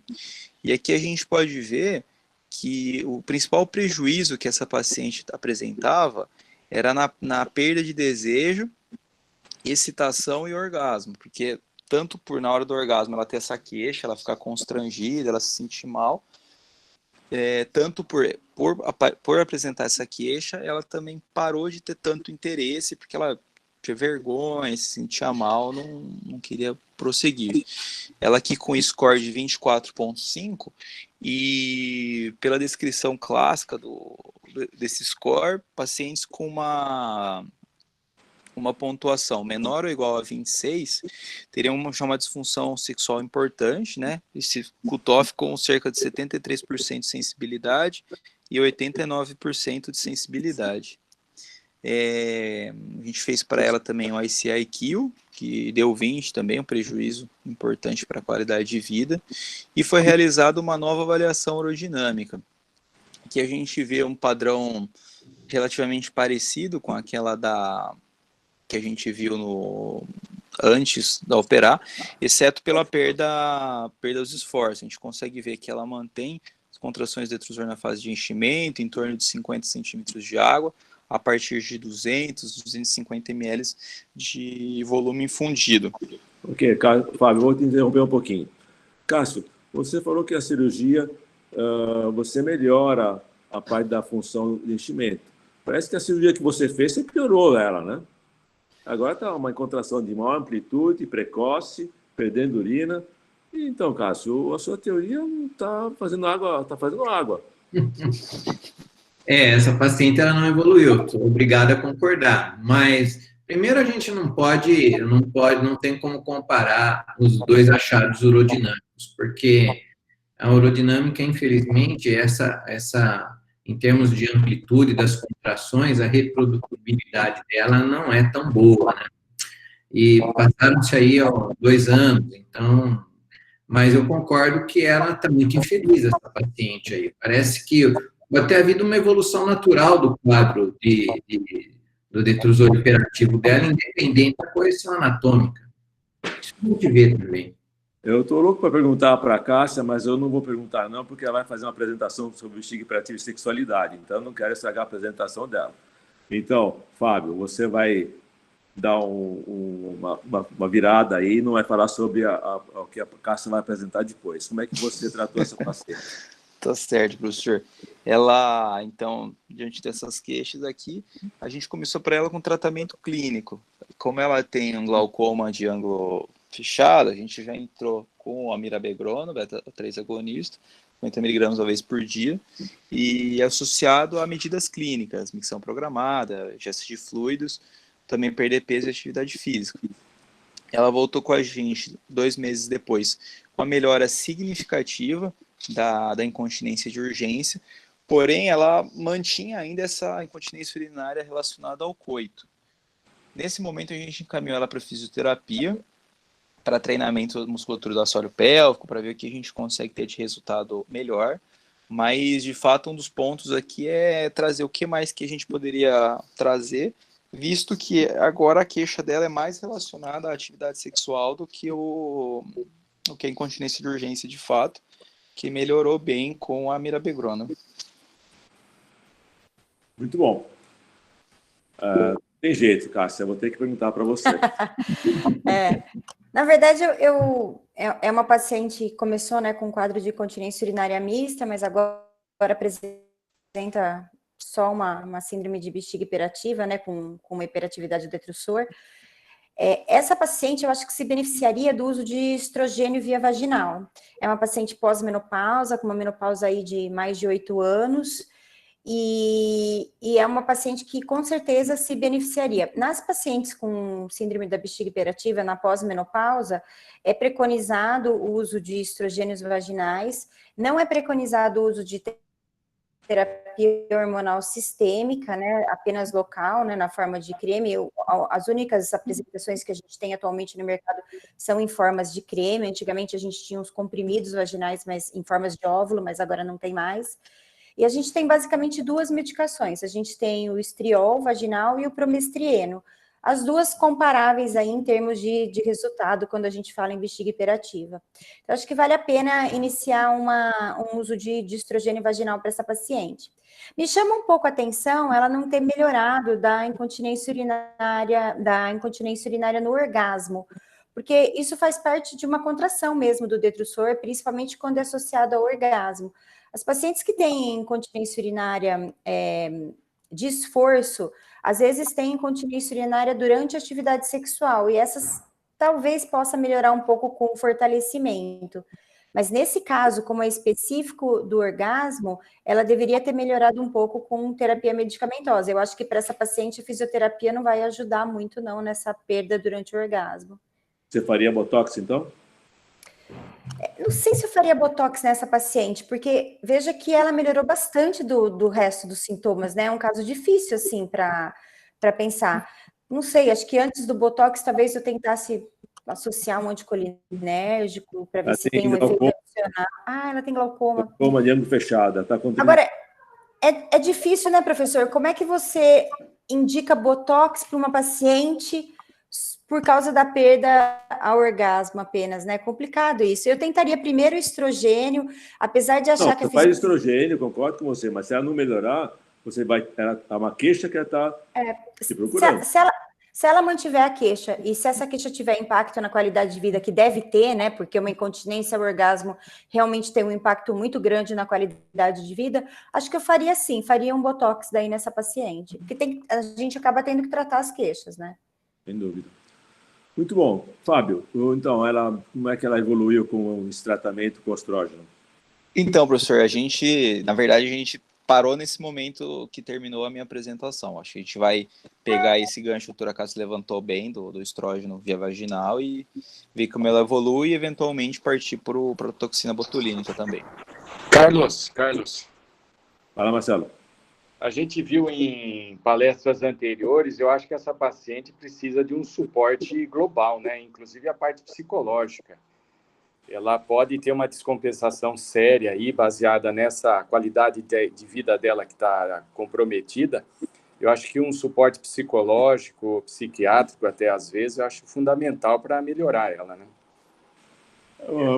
E aqui a gente pode ver que o principal prejuízo que essa paciente apresentava era na perda de desejo, excitação e orgasmo, porque tanto por na hora do orgasmo ela ter essa queixa, ela ficar constrangida, ela se sentir mal, tanto por apresentar essa queixa, ela também parou de ter tanto interesse, porque ela tinha vergonha, se sentia mal, não queria prosseguir. Ela aqui com score de 24,5, e pela descrição clássica desse score, pacientes com uma pontuação menor ou igual a 26 teriam uma disfunção sexual importante, né? Esse cutoff com cerca de 73% de sensibilidade e 89% de sensibilidade. A gente fez para ela também o ICIQ, que deu 20 também, um prejuízo importante para a qualidade de vida, e foi realizada uma nova avaliação urodinâmica, que a gente vê um padrão relativamente parecido com aquela que a gente viu antes da operar, exceto pela perda dos esforços. A gente consegue ver que ela mantém as contrações do detrusor na fase de enchimento, em torno de 50 centímetros de água, a partir de 250 ml de volume infundido. Ok, Fábio, vou te interromper um pouquinho. Cássio, você falou que a cirurgia, você melhora a parte da função de enchimento. Parece que a cirurgia que você fez, você piorou ela, né? Agora está uma contração de maior amplitude, precoce, perdendo urina. Então, Cássio, a sua teoria não está fazendo água, está fazendo água. Essa paciente ela não evoluiu, sou obrigado a concordar. Mas, primeiro, a gente não tem como comparar os dois achados urodinâmicos, porque a urodinâmica, infelizmente, em termos de amplitude das contrações, a reprodutibilidade dela não é tão boa, né? E passaram-se aí 2 anos, então... Mas eu concordo que ela está muito infeliz, essa paciente aí. Parece que pode ter havido uma evolução natural do quadro do detrusor hiperativo dela, independente da correção anatômica. Isso a gente vê também. Eu estou louco para perguntar para a Cássia, mas eu não vou perguntar não, porque ela vai fazer uma apresentação sobre o bexiga hiperativo e sexualidade, então eu não quero estragar a apresentação dela. Então, Fábio, você vai dar uma virada aí, não vai falar sobre o que a Cássia vai apresentar depois. Como é que você tratou essa paciente? Tá certo, professor. Ela, então, diante dessas queixas aqui, a gente começou para ela com tratamento clínico. Como ela tem um glaucoma de ângulo fechado, a gente já entrou com a mirabegrona, beta-3 agonista, 50 miligramas uma vez por dia, e associado a medidas clínicas, micção programada, gestos de fluidos, também perder peso e atividade física. Ela voltou com a gente 2 meses depois, com a melhora significativa da incontinência de urgência, porém ela mantinha ainda essa incontinência urinária relacionada ao coito. Nesse momento a gente encaminhou ela para fisioterapia, para treinamento da musculatura do assoalho pélvico, para ver o que a gente consegue ter de resultado melhor, mas de fato um dos pontos aqui é trazer o que mais que a gente poderia trazer, visto que agora a queixa dela é mais relacionada à atividade sexual do que a incontinência de urgência de fato, que melhorou bem com a mirabegrona. Muito bom. Tem jeito, Cássia, eu vou ter que perguntar para você. Na verdade, é uma paciente que começou, né, com um quadro de incontinência urinária mista, mas agora apresenta só uma síndrome de bexiga hiperativa, né, com uma hiperatividade do detrusor. Essa paciente, eu acho que se beneficiaria do uso de estrogênio via vaginal. É uma paciente pós-menopausa, com uma menopausa aí de mais de 8 anos, e é uma paciente que com certeza se beneficiaria. Nas pacientes com síndrome da bexiga hiperativa na pós-menopausa, é preconizado o uso de estrogênios vaginais, não é preconizado o uso de terapia hormonal sistêmica, né, apenas local, né, na forma de creme. As únicas apresentações que a gente tem atualmente no mercado são em formas de creme. Antigamente a gente tinha os comprimidos vaginais, mas em formas de óvulo, mas agora não tem mais. E a gente tem basicamente 2 medicações. A gente tem o estriol vaginal e o promestrieno. As duas comparáveis aí em termos de resultado quando a gente fala em bexiga hiperativa. Então, acho que vale a pena iniciar um uso de estrogênio vaginal para essa paciente. Me chama um pouco a atenção ela não ter melhorado da incontinência urinária no orgasmo, porque isso faz parte de uma contração mesmo do detrusor, principalmente quando é associado ao orgasmo. As pacientes que têm incontinência urinária de esforço, às vezes têm incontinência urinária durante a atividade sexual, e essas talvez possa melhorar um pouco com o fortalecimento. Mas nesse caso, como é específico do orgasmo, ela deveria ter melhorado um pouco com terapia medicamentosa. Eu acho que para essa paciente a fisioterapia não vai ajudar muito não nessa perda durante o orgasmo. Você faria botox, então? Não sei se eu faria botox nessa paciente, porque veja que ela melhorou bastante do resto dos sintomas, né? É um caso difícil, assim, para pensar. Não sei, acho que antes do botox, talvez eu tentasse associar um anticolinérgico para ver se tem um efeito adicional. Ela tem glaucoma. Glaucoma de ângulo fechado. Tá com... Agora, é difícil, né, professor? Como é que você indica botox para uma paciente por causa da perda ao orgasmo apenas, né? É complicado isso. Eu tentaria primeiro o estrogênio, apesar de achar que... Você faz estrogênio, concordo com você, mas se ela não melhorar, você vai... Ela tá uma queixa que ela está se procurando. Se ela mantiver a queixa, e se essa queixa tiver impacto na qualidade de vida, que deve ter, né? Porque uma incontinência ao orgasmo realmente tem um impacto muito grande na qualidade de vida, acho que eu faria sim, faria um botox daí nessa paciente. Porque a gente acaba tendo que tratar as queixas, né? Sem dúvida. Muito bom. Fábio, então, como é que ela evoluiu com esse tratamento com estrógeno? Então, professor, na verdade, a gente parou nesse momento que terminou a minha apresentação. Acho que a gente vai pegar esse gancho, o doutora Cássia levantou bem, do estrógeno via vaginal, e ver como ela evolui e, eventualmente, partir para a toxina botulínica também. Carlos. Fala, Marcelo. A gente viu em palestras anteriores, eu acho que essa paciente precisa de um suporte global, né? Inclusive a parte psicológica. Ela pode ter uma descompensação séria aí, baseada nessa qualidade de vida dela que está comprometida. Eu acho que um suporte psicológico, psiquiátrico até às vezes, eu acho fundamental para melhorar ela, né?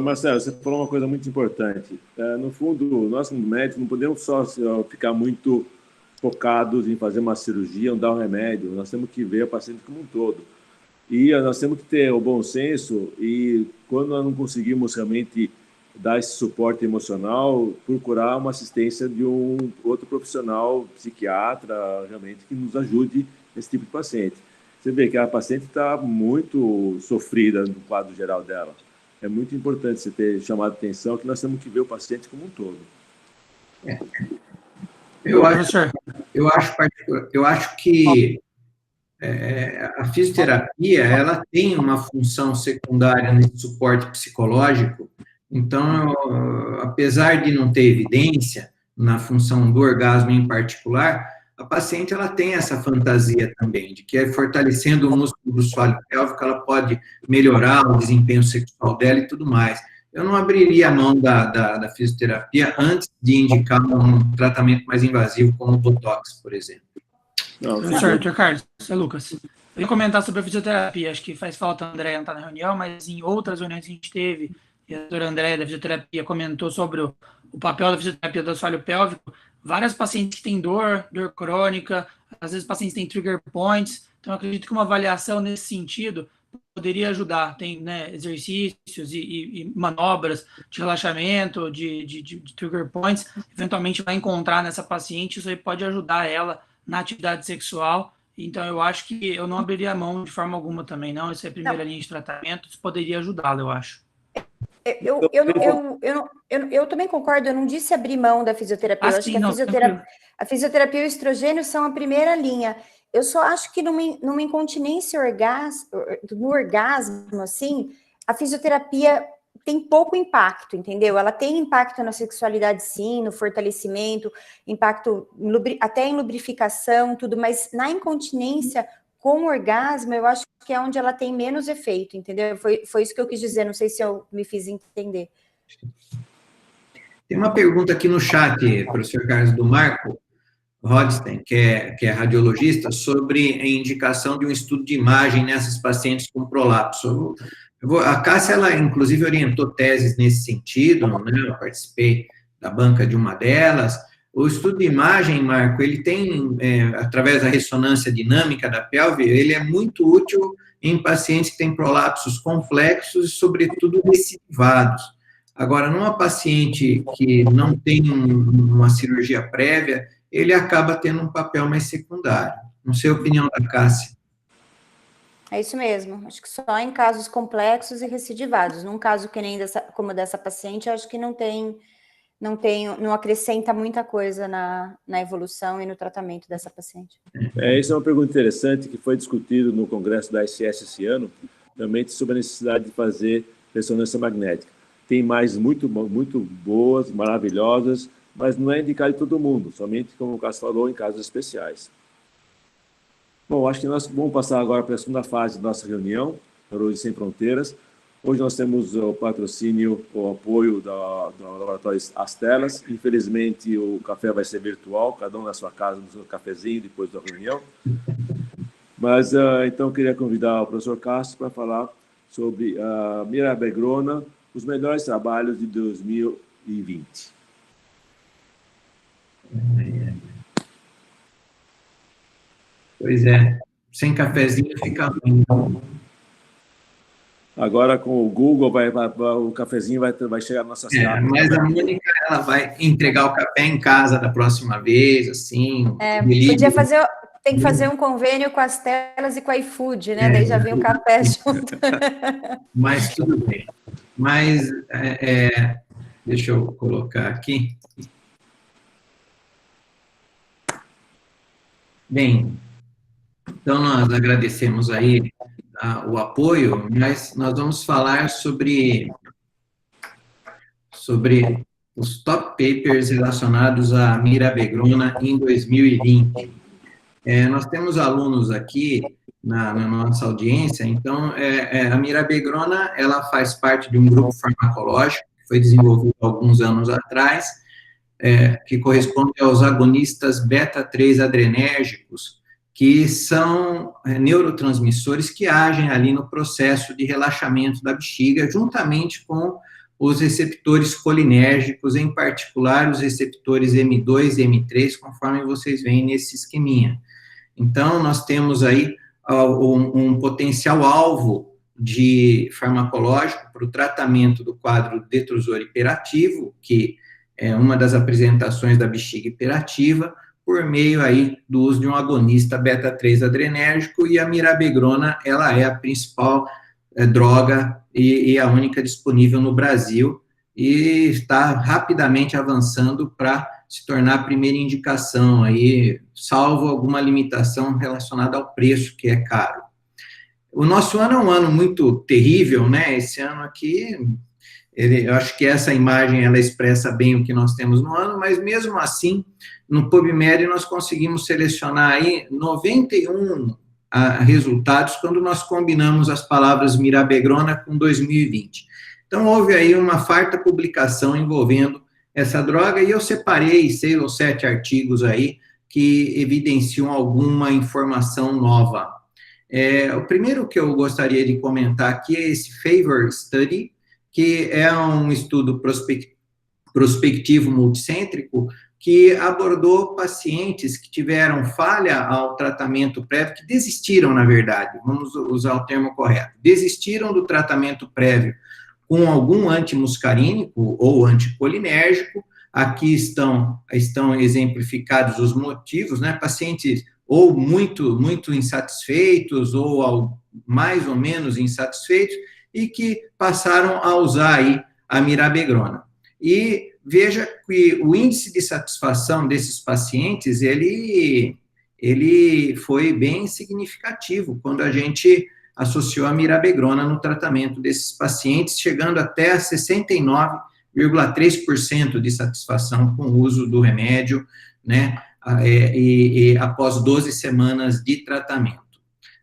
Marcelo, você falou uma coisa muito importante. No fundo, nós como médicos não podemos só ficar muito focados em fazer uma cirurgia ou dar um remédio. Nós temos que ver o paciente como um todo. E nós temos que ter o bom senso e, quando nós não conseguimos realmente dar esse suporte emocional, procurar uma assistência de um outro profissional, psiquiatra, realmente, que nos ajude nesse tipo de paciente. Você vê que a paciente está muito sofrida no quadro geral dela. É muito importante você ter chamado a atenção que nós temos que ver o paciente como um todo. Eu acho que a fisioterapia, ela tem uma função secundária nesse suporte psicológico. Então, apesar de não ter evidência na função do orgasmo em particular, a paciente ela tem essa fantasia também, de que fortalecendo o músculo do assoalho pélvico, ela pode melhorar o desempenho sexual dela e tudo mais. Eu não abriria a mão da fisioterapia antes de indicar um tratamento mais invasivo, como o Botox, por exemplo. Professor, Dr. Carlos, é Lucas. Eu ia comentar sobre a fisioterapia, acho que faz falta a Andréia estar na reunião, mas em outras reuniões que a gente teve, e a doutora Andréia da fisioterapia comentou sobre o papel da fisioterapia do assoalho pélvico. Várias pacientes que têm dor crônica, às vezes pacientes têm trigger points, então eu acredito que uma avaliação nesse sentido poderia ajudar. Tem, né, exercícios e manobras de relaxamento, de trigger points, eventualmente vai encontrar nessa paciente, isso aí pode ajudar ela na atividade sexual. Então eu acho que eu não abriria a mão de forma alguma também, não, isso é a primeira linha de tratamento, isso poderia ajudá-la, eu acho. Eu também concordo, eu não disse abrir mão da fisioterapia, eu acho que a fisioterapia e o estrogênio são a primeira linha. Eu só acho que numa incontinência no orgasmo, assim, a fisioterapia tem pouco impacto, entendeu? Ela tem impacto na sexualidade, sim, no fortalecimento, impacto até em lubrificação, tudo, mas na incontinência com orgasmo, eu acho que é onde ela tem menos efeito, entendeu? Foi isso que eu quis dizer, não sei se eu me fiz entender. Tem uma pergunta aqui no chat, professor Carlos, do Marco Rodstein, que é radiologista, sobre a indicação de um estudo de imagem nessas pacientes com prolapso. A Cássia, ela inclusive orientou teses nesse sentido, né? Eu participei da banca de uma delas. O estudo de imagem, Marco, ele tem, através da ressonância dinâmica da pelve, ele é muito útil em pacientes que têm prolapsos complexos e, sobretudo, recidivados. Agora, numa paciente que não tem uma cirurgia prévia, ele acaba tendo um papel mais secundário. Não sei a opinião da Cássia. É isso mesmo, acho que só em casos complexos e recidivados. Num caso que nem como dessa paciente, acho que não acrescenta muita coisa na evolução e no tratamento dessa paciente. Essa é uma pergunta interessante que foi discutido no congresso da ICS esse ano, também sobre a necessidade de fazer ressonância magnética. Tem imagens muito boas, maravilhosas, mas não é indicado em todo mundo, somente, como o Cássio falou, em casos especiais. Bom, acho que nós vamos passar agora para a segunda fase da nossa reunião, Urologia Sem Fronteiras. Hoje nós temos o patrocínio, o apoio do Laboratório Astellas. Infelizmente, o café vai ser virtual, cada um na sua casa, no seu cafezinho, depois da reunião. Mas, então, eu queria convidar o professor Cássio para falar sobre a Mirabegrona, os melhores trabalhos de 2020. Pois é, sem cafezinho fica ruim. Agora, com o Google, o cafezinho vai chegar nas nossas casas. Mas a Mônica, ela vai entregar o café em casa da próxima vez, assim. Tem que fazer um convênio com as telas e com a iFood, né? Daí já vem o café junto. Mas tudo bem. Mas, deixa eu colocar aqui. Bem, então nós agradecemos aí o apoio, mas nós vamos falar sobre os top papers relacionados à Mirabegrona em 2020. Nós temos alunos aqui na nossa audiência, então a Mirabegrona, ela faz parte de um grupo farmacológico que foi desenvolvido há alguns anos atrás, que corresponde aos agonistas beta-3 adrenérgicos, que são neurotransmissores que agem ali no processo de relaxamento da bexiga, juntamente com os receptores colinérgicos, em particular os receptores M2 e M3, conforme vocês veem nesse esqueminha. Então, nós temos aí um potencial alvo de farmacológico para o tratamento do quadro detrusor hiperativo, que é uma das apresentações da bexiga hiperativa, por meio aí do uso de um agonista beta-3 adrenérgico, e a mirabegrona, ela é a principal droga e a única disponível no Brasil, e está rapidamente avançando para se tornar a primeira indicação aí, salvo alguma limitação relacionada ao preço, que é caro. O nosso ano é um ano muito terrível, né? Esse ano aqui, eu acho que essa imagem, ela expressa bem o que nós temos no ano, mas mesmo assim, no PubMed nós conseguimos selecionar aí 91 resultados quando nós combinamos as palavras mirabegrona com 2020. Então, houve aí uma farta publicação envolvendo essa droga, e eu separei 6 ou 7 artigos aí que evidenciam alguma informação nova. O primeiro que eu gostaria de comentar aqui é esse Favor Study, que é um estudo prospectivo multicêntrico que abordou pacientes que tiveram falha ao tratamento prévio, que desistiram, na verdade, vamos usar o termo correto, desistiram do tratamento prévio com algum antimuscarínico ou anticolinérgico. Aqui estão exemplificados os motivos, né? Pacientes ou muito insatisfeitos, ou mais ou menos insatisfeitos, e que passaram a usar aí a mirabegrona. E veja que o índice de satisfação desses pacientes, ele foi bem significativo quando a gente associou a mirabegrona no tratamento desses pacientes, chegando até 69,3% de satisfação com o uso do remédio, né, e após 12 semanas de tratamento,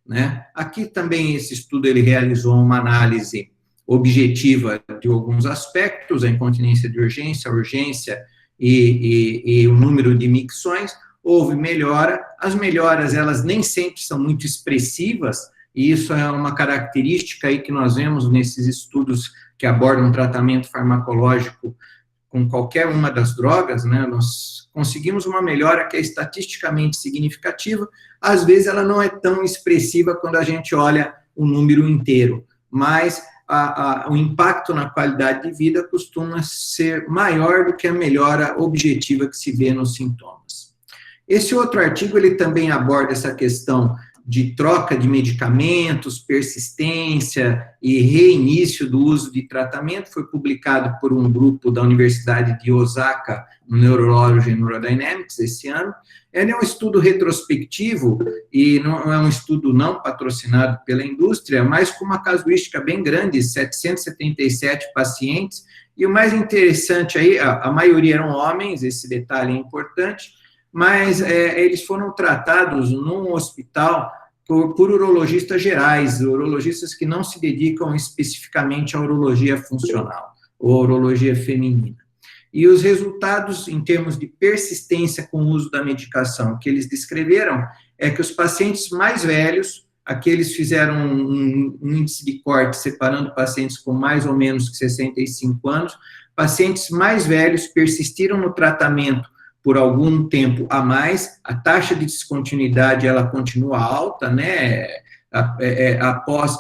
né. Aqui também esse estudo, ele realizou uma análise objetiva de alguns aspectos, a incontinência de urgência, a urgência e o número de micções. Houve melhora, as melhoras, elas nem sempre são muito expressivas, e isso é uma característica aí que nós vemos nesses estudos que abordam tratamento farmacológico com qualquer uma das drogas, né? Nós conseguimos uma melhora que é estatisticamente significativa, às vezes ela não é tão expressiva quando a gente olha o número inteiro, mas o impacto na qualidade de vida costuma ser maior do que a melhora objetiva que se vê nos sintomas. Esse outro artigo, ele também aborda essa questão de troca de medicamentos, persistência e reinício do uso de tratamento. Foi publicado por um grupo da Universidade de Osaka, no Neurology and Neurodynamics, esse ano. Ele é um estudo retrospectivo e não é um estudo não patrocinado pela indústria, mas com uma casuística bem grande, 777 pacientes, e o mais interessante aí, a maioria eram homens, esse detalhe é importante, mas eles foram tratados num hospital por urologistas gerais, urologistas que não se dedicam especificamente à urologia funcional, ou urologia feminina. E os resultados, em termos de persistência com o uso da medicação, que eles descreveram, é que os pacientes mais velhos, aqueles fizeram um índice de corte separando pacientes com mais ou menos 65 anos, pacientes mais velhos persistiram no tratamento por algum tempo a mais, a taxa de descontinuidade, ela continua alta, né, após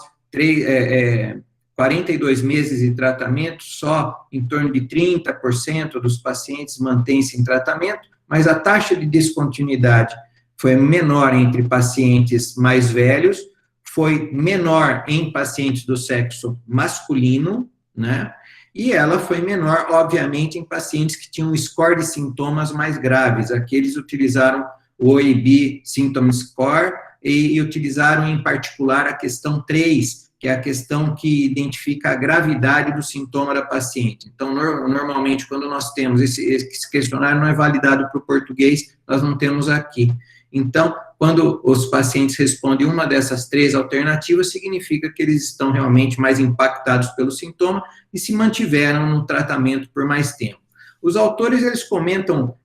42 meses de tratamento, só em torno de 30% dos pacientes mantêm-se em tratamento, mas a taxa de descontinuidade foi menor entre pacientes mais velhos, foi menor em pacientes do sexo masculino, né, e ela foi menor, obviamente, em pacientes que tinham um score de sintomas mais graves. Aqueles utilizaram o OAB Symptom Score e utilizaram, em particular, a questão 3, que é a questão que identifica a gravidade do sintoma da paciente. Então, normalmente, quando nós temos esse questionário, não é validado para o português, nós não temos aqui. Então, quando os pacientes respondem uma dessas 3 alternativas, significa que eles estão realmente mais impactados pelo sintoma e se mantiveram no tratamento por mais tempo. Os autores, eles comentam,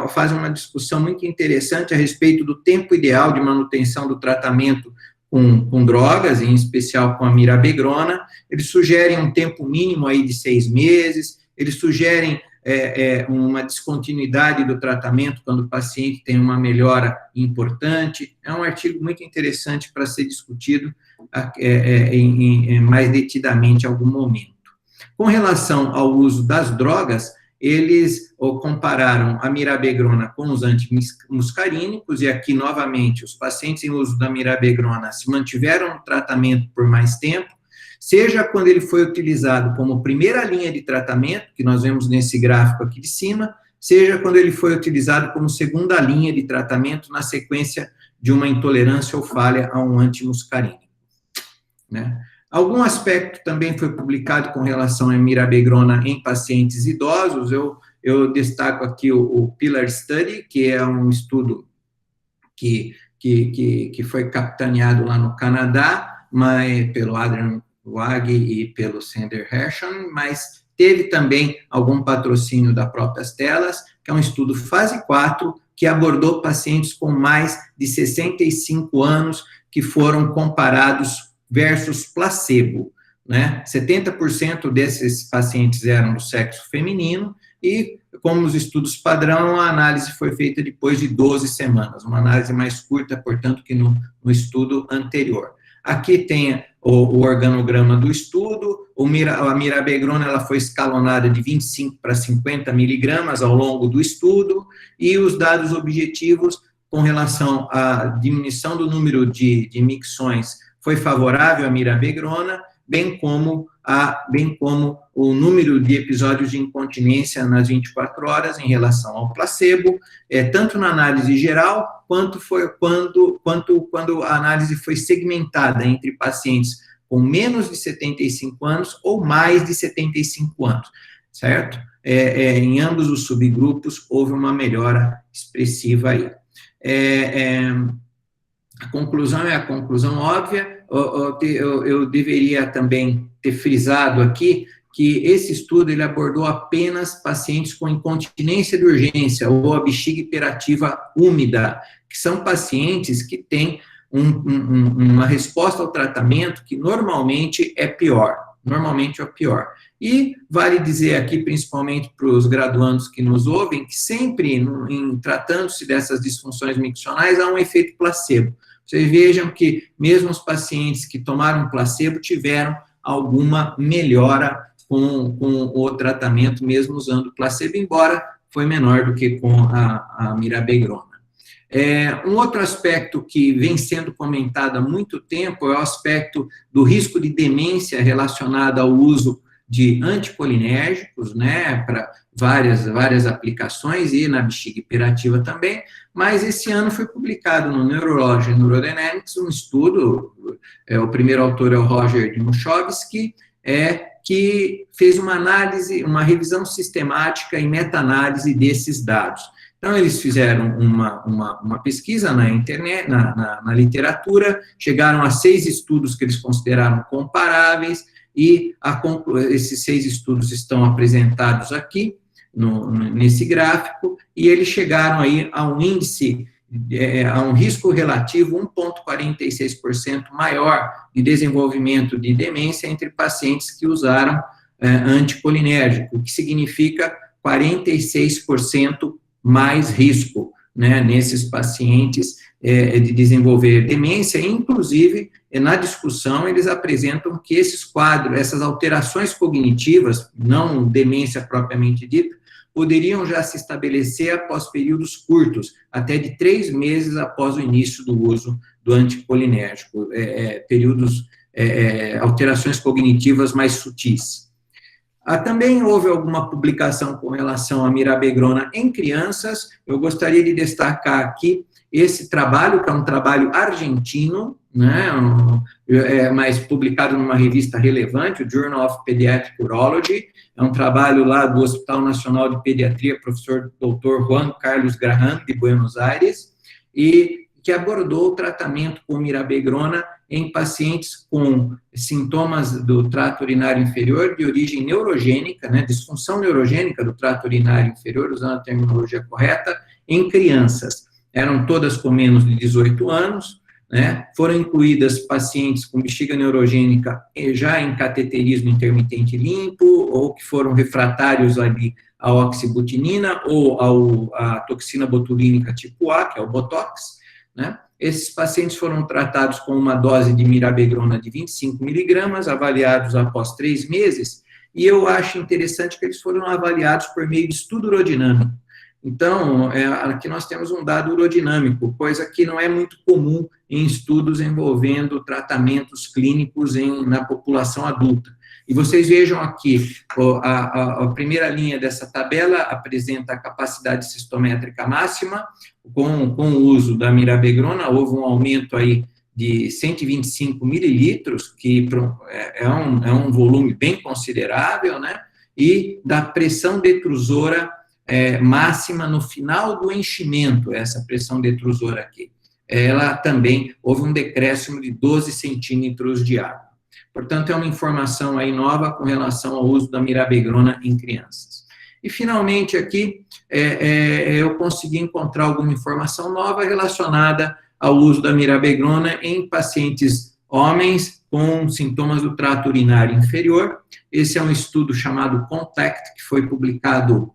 fazem uma discussão muito interessante a respeito do tempo ideal de manutenção do tratamento com drogas, em especial com a mirabegrona. Eles sugerem um tempo mínimo aí de 6 meses, eles sugerem uma descontinuidade do tratamento quando o paciente tem uma melhora importante. É um artigo muito interessante para ser discutido mais detidamente em algum momento. Com relação ao uso das drogas, eles compararam a mirabegrona com os antimuscarínicos, e aqui, novamente, os pacientes em uso da mirabegrona se mantiveram no tratamento por mais tempo, seja quando ele foi utilizado como primeira linha de tratamento, que nós vemos nesse gráfico aqui de cima, seja quando ele foi utilizado como segunda linha de tratamento na sequência de uma intolerância ou falha a um antimuscarínico, né? Algum aspecto também foi publicado com relação à mirabegrona em pacientes idosos. Eu destaco aqui o Pillar Study, que é um estudo que foi capitaneado lá no Canadá, pelo Adrian Wag e pelo Sander Hershon, mas teve também algum patrocínio da própria Astellas, que é um estudo fase 4, que abordou pacientes com mais de 65 anos, que foram comparados versus placebo, né? 70% desses pacientes eram do sexo feminino e, como nos estudos padrão, a análise foi feita depois de 12 semanas, uma análise mais curta, portanto, que no estudo anterior. Aqui tem o organograma do estudo, a mirabegrona ela foi escalonada de 25 para 50 miligramas ao longo do estudo, e os dados objetivos com relação à diminuição do número de micções foi favorável à mirabegrona, bem como o número de episódios de incontinência nas 24 horas em relação ao placebo, tanto na análise geral, quanto quando a análise foi segmentada entre pacientes com menos de 75 anos ou mais de 75 anos, certo? Em ambos os subgrupos houve uma melhora expressiva aí. A conclusão é a conclusão óbvia. Eu deveria também ter frisado aqui que esse estudo ele abordou apenas pacientes com incontinência de urgência ou a bexiga hiperativa úmida, que são pacientes que têm uma resposta ao tratamento que normalmente é pior. E vale dizer aqui, principalmente para os graduandos que nos ouvem, que sempre, em tratando-se dessas disfunções miccionais, há um efeito placebo. Vocês vejam que mesmo os pacientes que tomaram placebo tiveram alguma melhora com o tratamento, mesmo usando placebo, embora foi menor do que com a mirabegrona. Um outro aspecto que vem sendo comentado há muito tempo é o aspecto do risco de demência relacionado ao uso de anticolinérgicos, né, para várias aplicações, e na bexiga hiperativa também, mas esse ano foi publicado no Neurology and Neurodynamics um estudo, o primeiro autor é o Roger Dmytrovsky, que fez uma análise, uma revisão sistemática e meta-análise desses dados. Então, eles fizeram uma pesquisa na internet, na literatura, chegaram a 6 estudos que eles consideraram comparáveis, e esses 6 estudos estão apresentados aqui, nesse gráfico, e eles chegaram aí a um índice, a um risco relativo 1,46% maior de desenvolvimento de demência entre pacientes que usaram anticolinérgico, o que significa 46% mais risco, né, nesses pacientes de desenvolver demência. Inclusive, na discussão, eles apresentam que esses quadros, essas alterações cognitivas, não demência propriamente dita, poderiam já se estabelecer após períodos curtos, até de 3 meses após o início do uso do anticolinérgico, alterações cognitivas mais sutis. Também houve alguma publicação com relação à mirabegrona em crianças. Eu gostaria de destacar aqui esse trabalho, que é um trabalho argentino, né, mas publicado numa revista relevante, o Journal of Pediatric Urology. É um trabalho lá do Hospital Nacional de Pediatria, professor Dr. Juan Carlos Graham, de Buenos Aires, e que abordou o tratamento com mirabegrona em pacientes com sintomas do trato urinário inferior de origem neurogênica, né, disfunção neurogênica do trato urinário inferior, usando a terminologia correta, em crianças. Eram todas com menos de 18 anos, né? Foram incluídas pacientes com bexiga neurogênica já em cateterismo intermitente limpo, ou que foram refratários ali à oxibutinina, ou à toxina botulínica tipo A, que é o Botox, né? Esses pacientes foram tratados com uma dose de mirabegrona de 25 miligramas, avaliados após 3 meses, e eu acho interessante que eles foram avaliados por meio de estudo urodinâmico. Então, aqui nós temos um dado urodinâmico, coisa que não é muito comum em estudos envolvendo tratamentos clínicos na população adulta. E vocês vejam aqui, a primeira linha dessa tabela apresenta a capacidade cistométrica máxima, com o uso da mirabegrona, houve um aumento aí de 125 mililitros, que é um volume bem considerável, né? E da pressão detrusora máxima no final do enchimento, essa pressão detrusora aqui. Ela também, houve um decréscimo de 12 centímetros de água. Portanto, é uma informação aí nova com relação ao uso da mirabegrona em crianças. E, finalmente, aqui, eu consegui encontrar alguma informação nova relacionada ao uso da mirabegrona em pacientes homens com sintomas do trato urinário inferior. Esse é um estudo chamado CONTACT, que foi publicado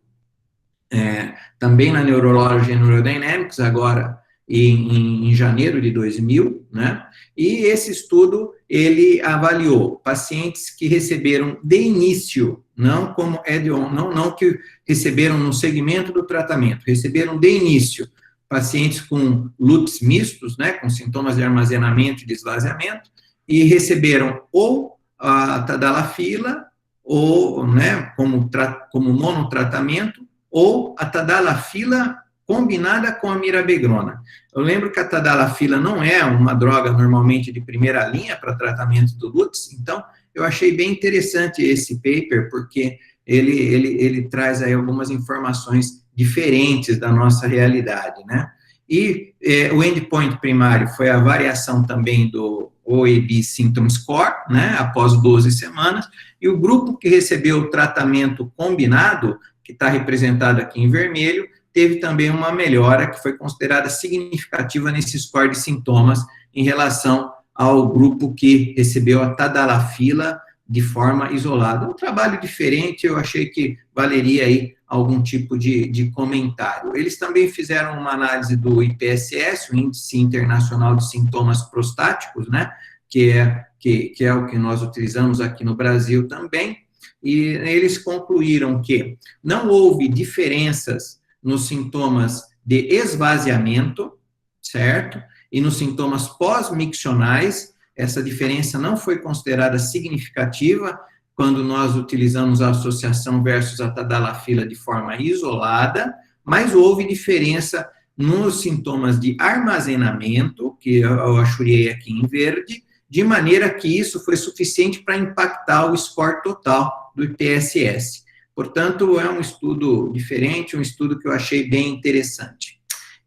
também na Neurology and Neurodynamics, agora em janeiro de 2000, né? E esse estudo, ele avaliou pacientes que receberam de início, não como add-on, não que receberam no segmento do tratamento, receberam de início pacientes com LUTs mistos, né, com sintomas de armazenamento e de esvaziamento, e receberam ou a tadalafila, ou, né, como monotratamento, ou a tadalafila combinada com a mirabegrona. Eu lembro que a tadalafila não é uma droga normalmente de primeira linha para tratamento do LUTs, então eu achei bem interessante esse paper, porque ele traz aí algumas informações diferentes da nossa realidade, né? E o endpoint primário foi a variação também do OEB Symptom Score, né, após 12 semanas, e o grupo que recebeu o tratamento combinado, que está representado aqui em vermelho, teve também uma melhora que foi considerada significativa nesse score de sintomas em relação ao grupo que recebeu a tadalafila de forma isolada. Um trabalho diferente, eu achei que valeria aí algum tipo de comentário. Eles também fizeram uma análise do IPSS, o Índice Internacional de Sintomas Prostáticos, né, que é o que nós utilizamos aqui no Brasil também, e eles concluíram que não houve diferenças nos sintomas de esvaziamento, certo? E nos sintomas pós-miccionais, essa diferença não foi considerada significativa quando nós utilizamos a associação versus a tadalafila de forma isolada, mas houve diferença nos sintomas de armazenamento, que eu achurei aqui em verde, de maneira que isso foi suficiente para impactar o score total do IPSS. Portanto, é um estudo diferente, um estudo que eu achei bem interessante.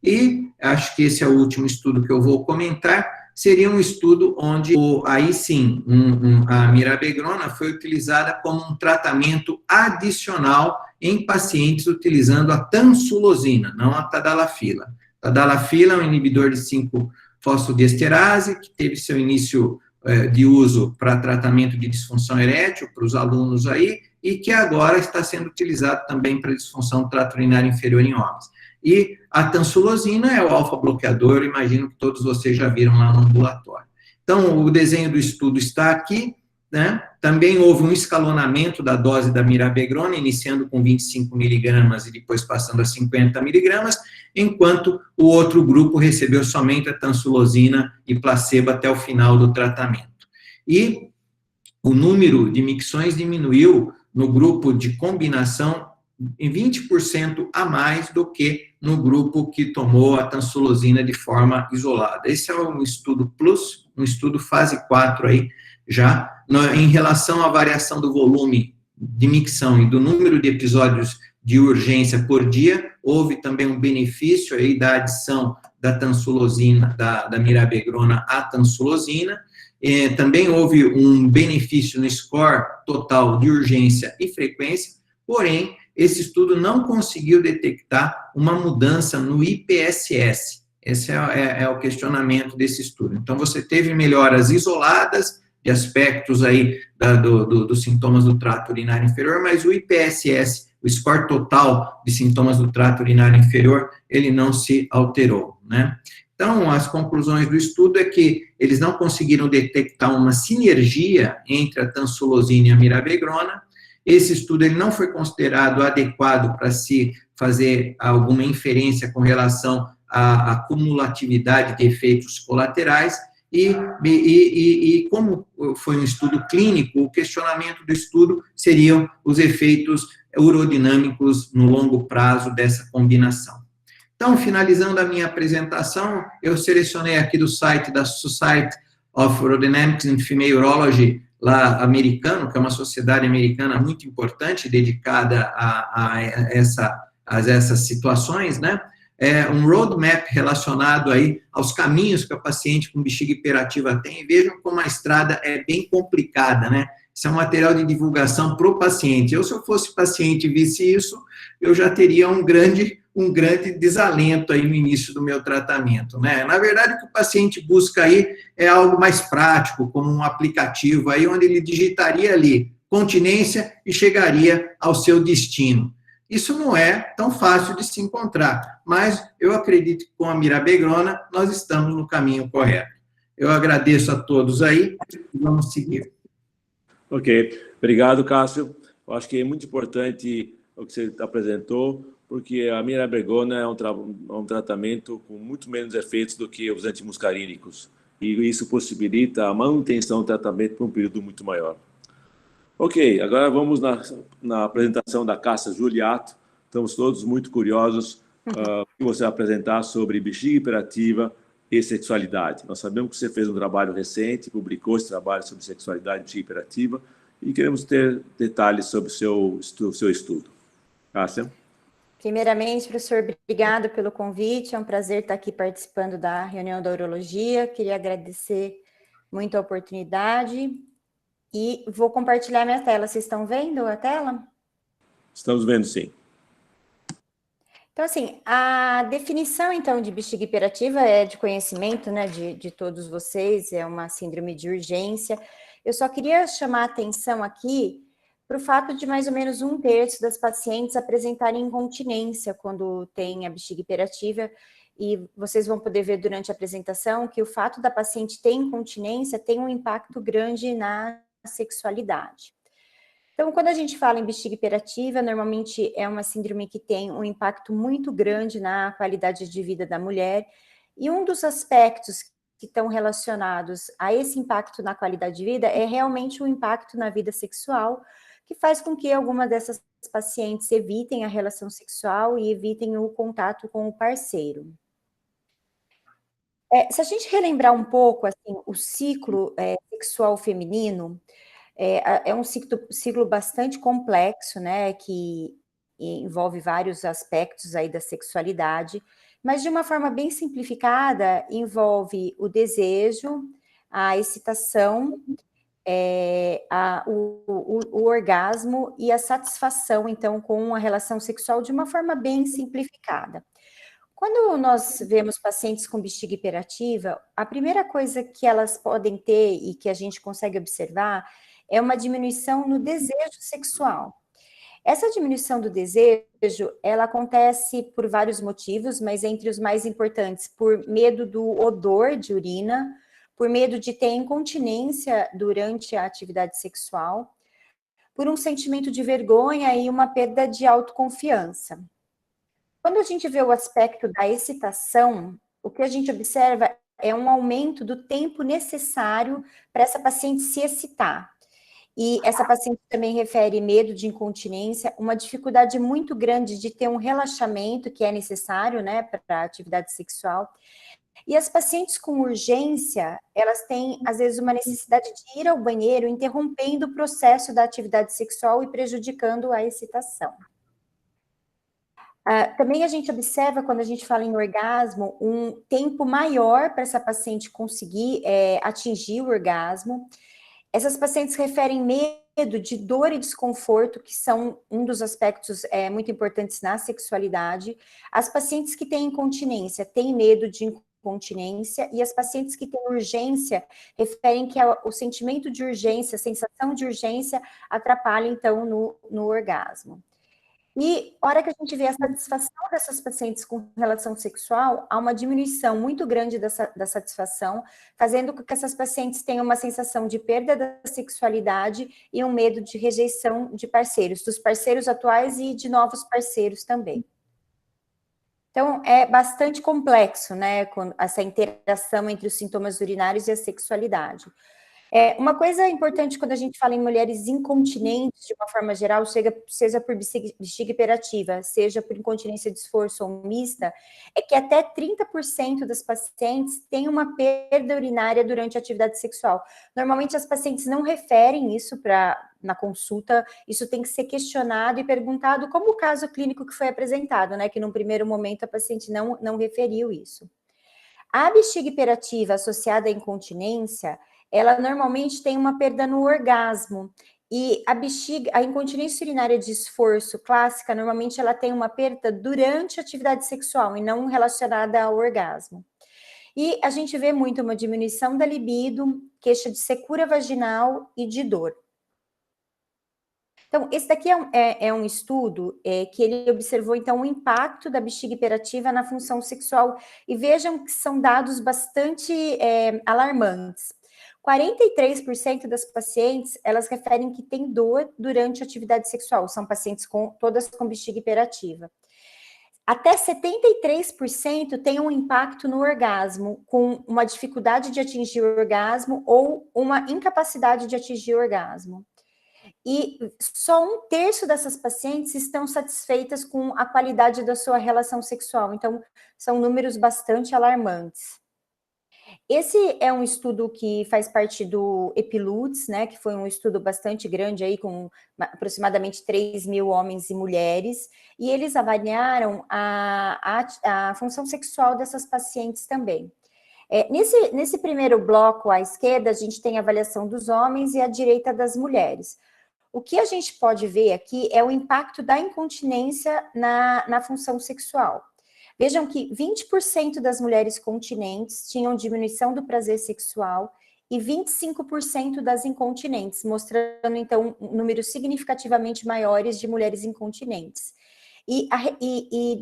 E acho que esse é o último estudo que eu vou comentar, seria um estudo onde, aí sim, a mirabegrona foi utilizada como um tratamento adicional em pacientes utilizando a tansulosina, não a tadalafila. Tadalafila é um inibidor de 5-fosfodiesterase, que teve seu início de uso para tratamento de disfunção erétil, para os alunos aí, e que agora está sendo utilizado também para disfunção do trato urinário inferior em homens. E a tansulosina é o alfa-bloqueador, imagino que todos vocês já viram lá no ambulatório. Então, o desenho do estudo está aqui, né? Também houve um escalonamento da dose da mirabegrona, iniciando com 25 miligramas e depois passando a 50 miligramas, enquanto o outro grupo recebeu somente a tansulosina e placebo até o final do tratamento. E o número de micções diminuiu no grupo de combinação em 20% a mais do que no grupo que tomou a tansulosina de forma isolada. Esse é um estudo plus, um estudo fase 4 aí, já em relação à variação do volume de micção e do número de episódios de urgência por dia, houve também um benefício aí da adição da tansulosina, da mirabegrona à tansulosina. Também houve um benefício no score total de urgência e frequência, porém, esse estudo não conseguiu detectar uma mudança no IPSS, Esse é o questionamento desse estudo. Então, você teve melhoras isoladas de aspectos aí dos sintomas do trato urinário inferior, mas o IPSS, o score total de sintomas do trato urinário inferior, ele não se alterou, né? Então, as conclusões do estudo é que eles não conseguiram detectar uma sinergia entre a tansulosina e a mirabegrona. Esse estudo ele não foi considerado adequado para se fazer alguma inferência com relação à cumulatividade de efeitos colaterais, e como foi um estudo clínico, o questionamento do estudo seriam os efeitos urodinâmicos no longo prazo dessa combinação. Então, finalizando a minha apresentação, eu selecionei aqui do site da Society of Urodynamics and Female Urology, lá americano, que é uma sociedade americana muito importante, dedicada a essas situações, né? Um roadmap relacionado aí aos caminhos que a paciente com bexiga hiperativa tem. Vejam como a estrada é bem complicada, né? Isso é um material de divulgação para o paciente. Se eu fosse paciente e visse isso, eu já teria um grande desalento aí no início do meu tratamento, né? Na verdade, o que o paciente busca aí é algo mais prático, como um aplicativo aí, onde ele digitaria ali continência e chegaria ao seu destino. Isso não é tão fácil de se encontrar, mas eu acredito que com a mirabegrona nós estamos no caminho correto. Eu agradeço a todos aí e vamos seguir. Ok, obrigado, Cássio. Eu acho que é muito importante o que você apresentou, porque a mirabegrona é um tratamento com muito menos efeitos do que os antimuscarínicos, e isso possibilita a manutenção do tratamento por um período muito maior. Ok, agora vamos na apresentação da Cássia Juliato. Estamos todos muito curiosos o que você vai apresentar sobre bexiga hiperativa e sexualidade. Nós sabemos que você fez um trabalho recente, publicou esse trabalho sobre sexualidade e bexiga hiperativa, e queremos ter detalhes sobre o seu estudo. Cássia? Primeiramente, professor, obrigado pelo convite. É um prazer estar aqui participando da reunião da urologia. Queria agradecer muito a oportunidade. E vou compartilhar minha tela. Vocês estão vendo a tela? Estamos vendo, sim. Então, assim, a definição, então, de bexiga hiperativa é de conhecimento, né, de todos vocês, é uma síndrome de urgência. Eu só queria chamar a atenção aqui para o fato de mais ou menos 1/3 das pacientes apresentarem incontinência quando tem a bexiga hiperativa, e vocês vão poder ver durante a apresentação que o fato da paciente ter incontinência tem um impacto grande na sexualidade. Então, quando a gente fala em bexiga hiperativa, normalmente é uma síndrome que tem um impacto muito grande na qualidade de vida da mulher, e um dos aspectos que estão relacionados a esse impacto na qualidade de vida é realmente o impacto na vida sexual, que faz com que algumas dessas pacientes evitem a relação sexual e evitem o contato com o parceiro. Se a gente relembrar um pouco assim, o ciclo sexual feminino, é um ciclo bastante complexo, né, que envolve vários aspectos aí da sexualidade, mas de uma forma bem simplificada, envolve o desejo, a excitação, o orgasmo e a satisfação, então, com a relação sexual de uma forma bem simplificada. Quando nós vemos pacientes com bexiga hiperativa, a primeira coisa que elas podem ter e que a gente consegue observar é uma diminuição no desejo sexual. Essa diminuição do desejo, ela acontece por vários motivos, mas entre os mais importantes, por medo do odor de urina, por medo de ter incontinência durante a atividade sexual, por um sentimento de vergonha e uma perda de autoconfiança. Quando a gente vê o aspecto da excitação, o que a gente observa é um aumento do tempo necessário para essa paciente se excitar. E essa paciente também refere medo de incontinência, uma dificuldade muito grande de ter um relaxamento que é necessário, né, para a atividade sexual. E as pacientes com urgência, elas têm, às vezes, uma necessidade de ir ao banheiro, interrompendo o processo da atividade sexual e prejudicando a excitação. Também a gente observa, quando a gente fala em orgasmo, um tempo maior para essa paciente conseguir atingir o orgasmo. Essas pacientes referem de dor e desconforto, que são um dos aspectos muito importantes na sexualidade. As pacientes que têm incontinência têm medo de incontinência, e as pacientes que têm urgência referem que o sentimento de urgência, a sensação de urgência atrapalha, então, no orgasmo. E, a hora que a gente vê a satisfação dessas pacientes com relação sexual, há uma diminuição muito grande da satisfação, fazendo com que essas pacientes tenham uma sensação de perda da sexualidade e um medo de rejeição de parceiros, dos parceiros atuais e de novos parceiros também. Então, é bastante complexo, né, essa interação entre os sintomas urinários e a sexualidade. Uma coisa importante quando a gente fala em mulheres incontinentes, de uma forma geral, seja por bexiga hiperativa, seja por incontinência de esforço ou mista, é que até 30% das pacientes têm uma perda urinária durante a atividade sexual. Normalmente as pacientes não referem isso na consulta, isso tem que ser questionado e perguntado, como o caso clínico que foi apresentado, né, que num primeiro momento a paciente não referiu isso. A bexiga hiperativa associada à incontinência, ela normalmente tem uma perda no orgasmo, e a incontinência urinária de esforço clássica, normalmente ela tem uma perda durante a atividade sexual e não relacionada ao orgasmo. E a gente vê muito uma diminuição da libido, queixa de secura vaginal e de dor. Então, esse daqui é um estudo que ele observou, então, o impacto da bexiga hiperativa na função sexual, e vejam que são dados bastante alarmantes. 43% das pacientes, elas referem que tem dor durante a atividade sexual, são pacientes todas com bexiga hiperativa. Até 73% tem um impacto no orgasmo, com uma dificuldade de atingir o orgasmo ou uma incapacidade de atingir o orgasmo. E só 1/3 dessas pacientes estão satisfeitas com a qualidade da sua relação sexual, então são números bastante alarmantes. Esse é um estudo que faz parte do EPILUTS, né, que foi um estudo bastante grande, aí, com aproximadamente 3.000 homens e mulheres, e eles avaliaram a função sexual dessas pacientes também. Nesse primeiro bloco à esquerda, a gente tem a avaliação dos homens e à direita das mulheres. O que a gente pode ver aqui é o impacto da incontinência na função sexual. Vejam que 20% das mulheres continentes tinham diminuição do prazer sexual e 25% das incontinentes, mostrando, então, números significativamente maiores de mulheres incontinentes. E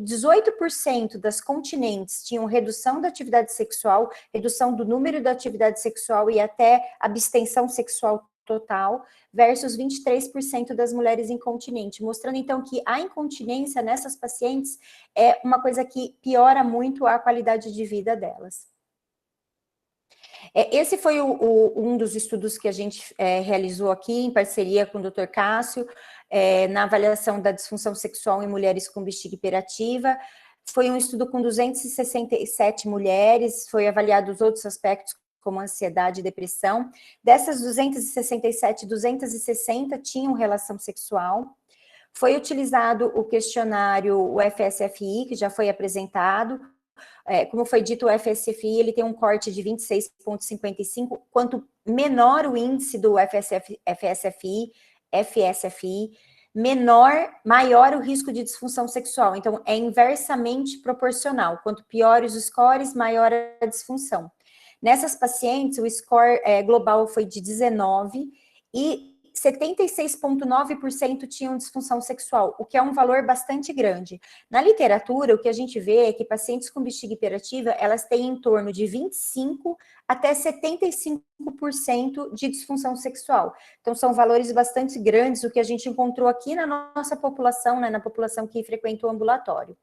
18% das continentes tinham redução da atividade sexual, redução do número da atividade sexual e até abstenção sexual total, versus 23% das mulheres incontinentes, mostrando então que a incontinência nessas pacientes é uma coisa que piora muito a qualidade de vida delas. Esse foi um dos estudos que a gente realizou aqui em parceria com o Dr. Cássio, na avaliação da disfunção sexual em mulheres com bexiga hiperativa. Foi um estudo com 267 mulheres, foi avaliado os outros aspectos, como ansiedade e depressão. Dessas 267, 260 tinham relação sexual. Foi utilizado o questionário, o FSFI, que já foi apresentado. Como foi dito, o FSFI ele tem um corte de 26,55. Quanto menor o índice do FSFI, maior o risco de disfunção sexual. Então, é inversamente proporcional. Quanto piores os scores, maior a disfunção. Nessas pacientes, o score global foi de 19 e 76,9% tinham disfunção sexual, o que é um valor bastante grande. Na literatura, o que a gente vê é que pacientes com bexiga hiperativa, elas têm em torno de 25% até 75% de disfunção sexual. Então, são valores bastante grandes, o que a gente encontrou aqui na nossa população, né, na população que frequenta o ambulatório.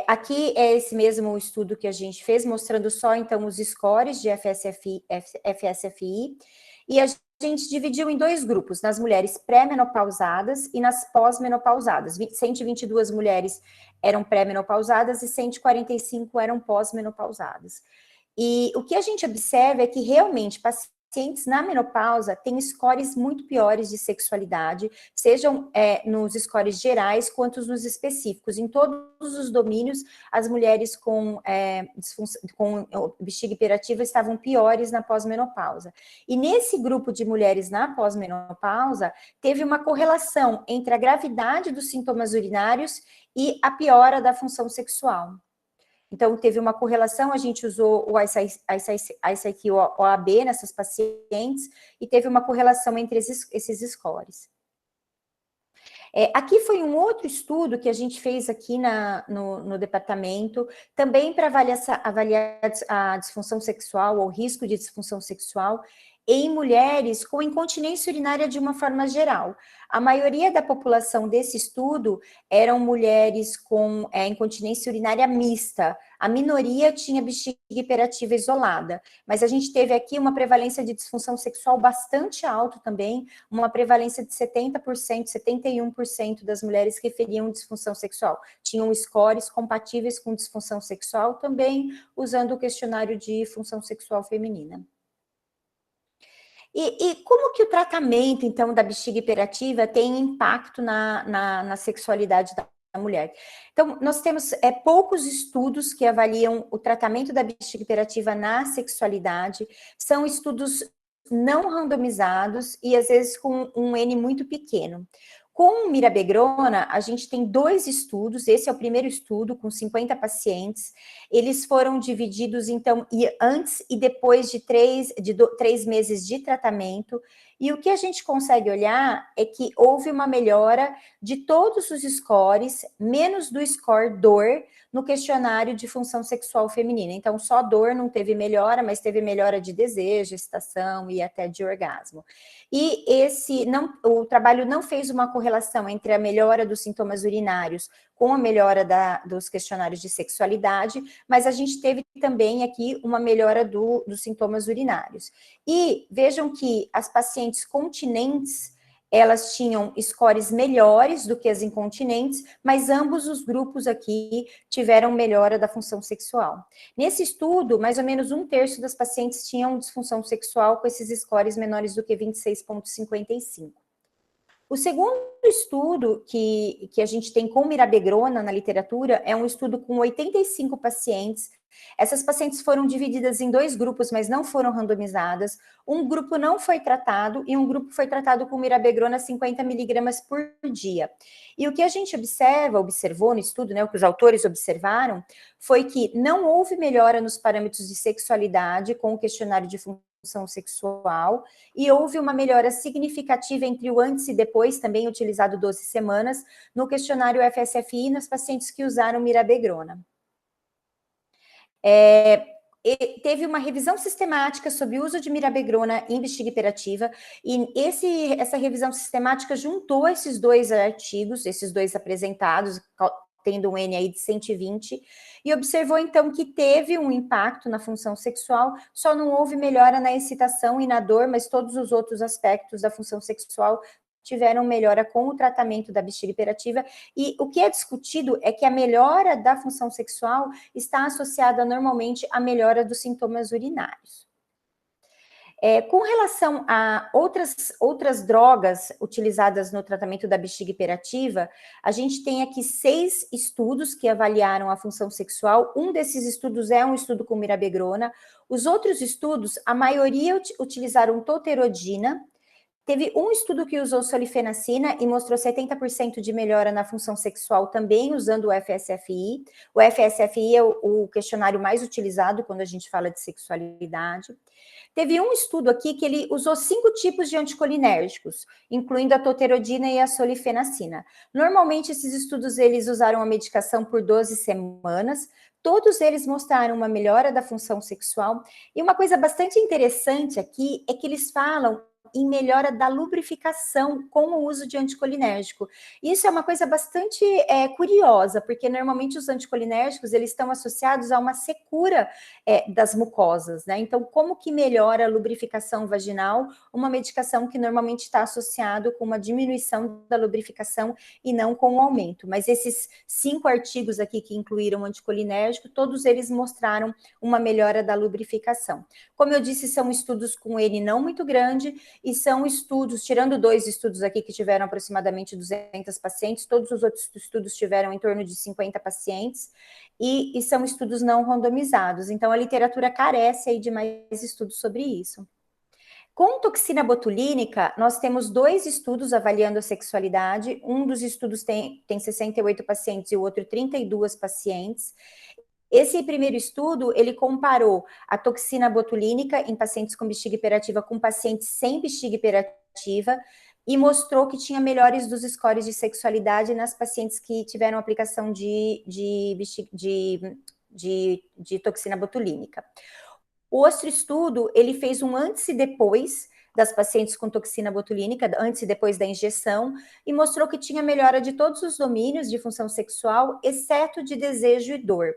Aqui é esse mesmo estudo que a gente fez, mostrando só, então, os scores de FSFI, e a gente dividiu em 2 grupos, nas mulheres pré-menopausadas e nas pós-menopausadas. 122 mulheres eram pré-menopausadas e 145 eram pós-menopausadas. E o que a gente observa é que, realmente, pacientes pacientes na menopausa têm scores muito piores de sexualidade, sejam nos scores gerais quanto nos específicos. Em todos os domínios, as mulheres com bexiga hiperativa estavam piores na pós-menopausa. E nesse grupo de mulheres na pós-menopausa, teve uma correlação entre a gravidade dos sintomas urinários e a piora da função sexual. Então, teve uma correlação, a gente usou o ICQ-OAB nessas pacientes, e teve uma correlação entre esses scores. Aqui foi um outro estudo que a gente fez aqui no departamento, também para avaliar a disfunção sexual, ou risco de disfunção sexual, em mulheres com incontinência urinária de uma forma geral. A maioria da população desse estudo eram mulheres com incontinência urinária mista. A minoria tinha bexiga hiperativa isolada. Mas a gente teve aqui uma prevalência de disfunção sexual bastante alta também, uma prevalência de 70%, 71% das mulheres referiam disfunção sexual. Tinham scores compatíveis com disfunção sexual, também usando o questionário de função sexual feminina. E como que o tratamento, então, da bexiga hiperativa tem impacto na sexualidade da mulher? Então, nós temos poucos estudos que avaliam o tratamento da bexiga hiperativa na sexualidade, são estudos não randomizados e, às vezes, com um N muito pequeno. Com mirabegrona, a gente tem 2 estudos, esse é o primeiro estudo, com 50 pacientes, eles foram divididos, então, antes e depois de 3 meses de tratamento, e o que a gente consegue olhar é que houve uma melhora de todos os scores, menos do score dor, no questionário de função sexual feminina. Então, só dor não teve melhora, mas teve melhora de desejo, excitação e até de orgasmo. E o trabalho não fez uma correlação entre a melhora dos sintomas urinários com a melhora dos questionários de sexualidade, mas a gente teve também aqui uma melhora dos sintomas urinários. E vejam que as pacientes continentes, elas tinham scores melhores do que as incontinentes, mas ambos os grupos aqui tiveram melhora da função sexual. Nesse estudo, mais ou menos 1/3 das pacientes tinham disfunção sexual com esses scores menores do que 26,55. O segundo estudo que a gente tem com mirabegrona na literatura é um estudo com 85 pacientes. Essas pacientes foram divididas em 2 grupos, mas não foram randomizadas. Um grupo não foi tratado e um grupo foi tratado com mirabegrona 50 mg por dia. E o que a gente observou no estudo, né, o que os autores observaram, foi que não houve melhora nos parâmetros de sexualidade com o questionário de função sexual, e houve uma melhora significativa entre o antes e depois, também utilizado 12 semanas, no questionário FSFI nas pacientes que usaram mirabegrona. Teve uma revisão sistemática sobre o uso de mirabegrona em bexiga hiperativa, e essa revisão sistemática juntou esses 2 artigos, esses 2 apresentados, tendo um N aí de 120, e observou, então, que teve um impacto na função sexual, só não houve melhora na excitação e na dor, mas todos os outros aspectos da função sexual tiveram melhora com o tratamento da bexiga hiperativa, e o que é discutido é que a melhora da função sexual está associada normalmente à melhora dos sintomas urinários. Com relação a outras drogas utilizadas no tratamento da bexiga hiperativa, a gente tem aqui 6 estudos que avaliaram a função sexual. Um desses estudos é um estudo com mirabegrona. Os outros estudos, a maioria utilizaram toterodina. Teve um estudo que usou solifenacina e mostrou 70% de melhora na função sexual, também usando o FSFI. O FSFI é o questionário mais utilizado quando a gente fala de sexualidade. Teve um estudo aqui que ele usou 5 tipos de anticolinérgicos, incluindo a toterodina e a solifenacina. Normalmente, esses estudos, eles usaram a medicação por 12 semanas. Todos eles mostraram uma melhora da função sexual. E uma coisa bastante interessante aqui é que eles falam em melhora da lubrificação com o uso de anticolinérgico. Isso é uma coisa bastante curiosa, porque normalmente os anticolinérgicos eles estão associados a uma secura das mucosas, né? Então, como que melhora a lubrificação vaginal? Uma medicação que normalmente está associado com uma diminuição da lubrificação e não com um aumento. Mas esses 5 artigos aqui que incluíram anticolinérgico, todos eles mostraram uma melhora da lubrificação. Como eu disse, são estudos com N não muito grande e são estudos, tirando 2 estudos aqui que tiveram aproximadamente 200 pacientes, todos os outros estudos tiveram em torno de 50 pacientes e são estudos não randomizados. Então, a literatura carece aí de mais estudos sobre isso. Com toxina botulínica, nós temos 2 estudos avaliando a sexualidade. Um dos estudos tem 68 pacientes e o outro 32 pacientes. Esse primeiro estudo, ele comparou a toxina botulínica em pacientes com bexiga hiperativa com pacientes sem bexiga hiperativa e mostrou que tinha melhores dos scores de sexualidade nas pacientes que tiveram aplicação de toxina botulínica. O outro estudo, ele fez um antes e depois das pacientes com toxina botulínica, antes e depois da injeção, e mostrou que tinha melhora de todos os domínios de função sexual, exceto de desejo e dor.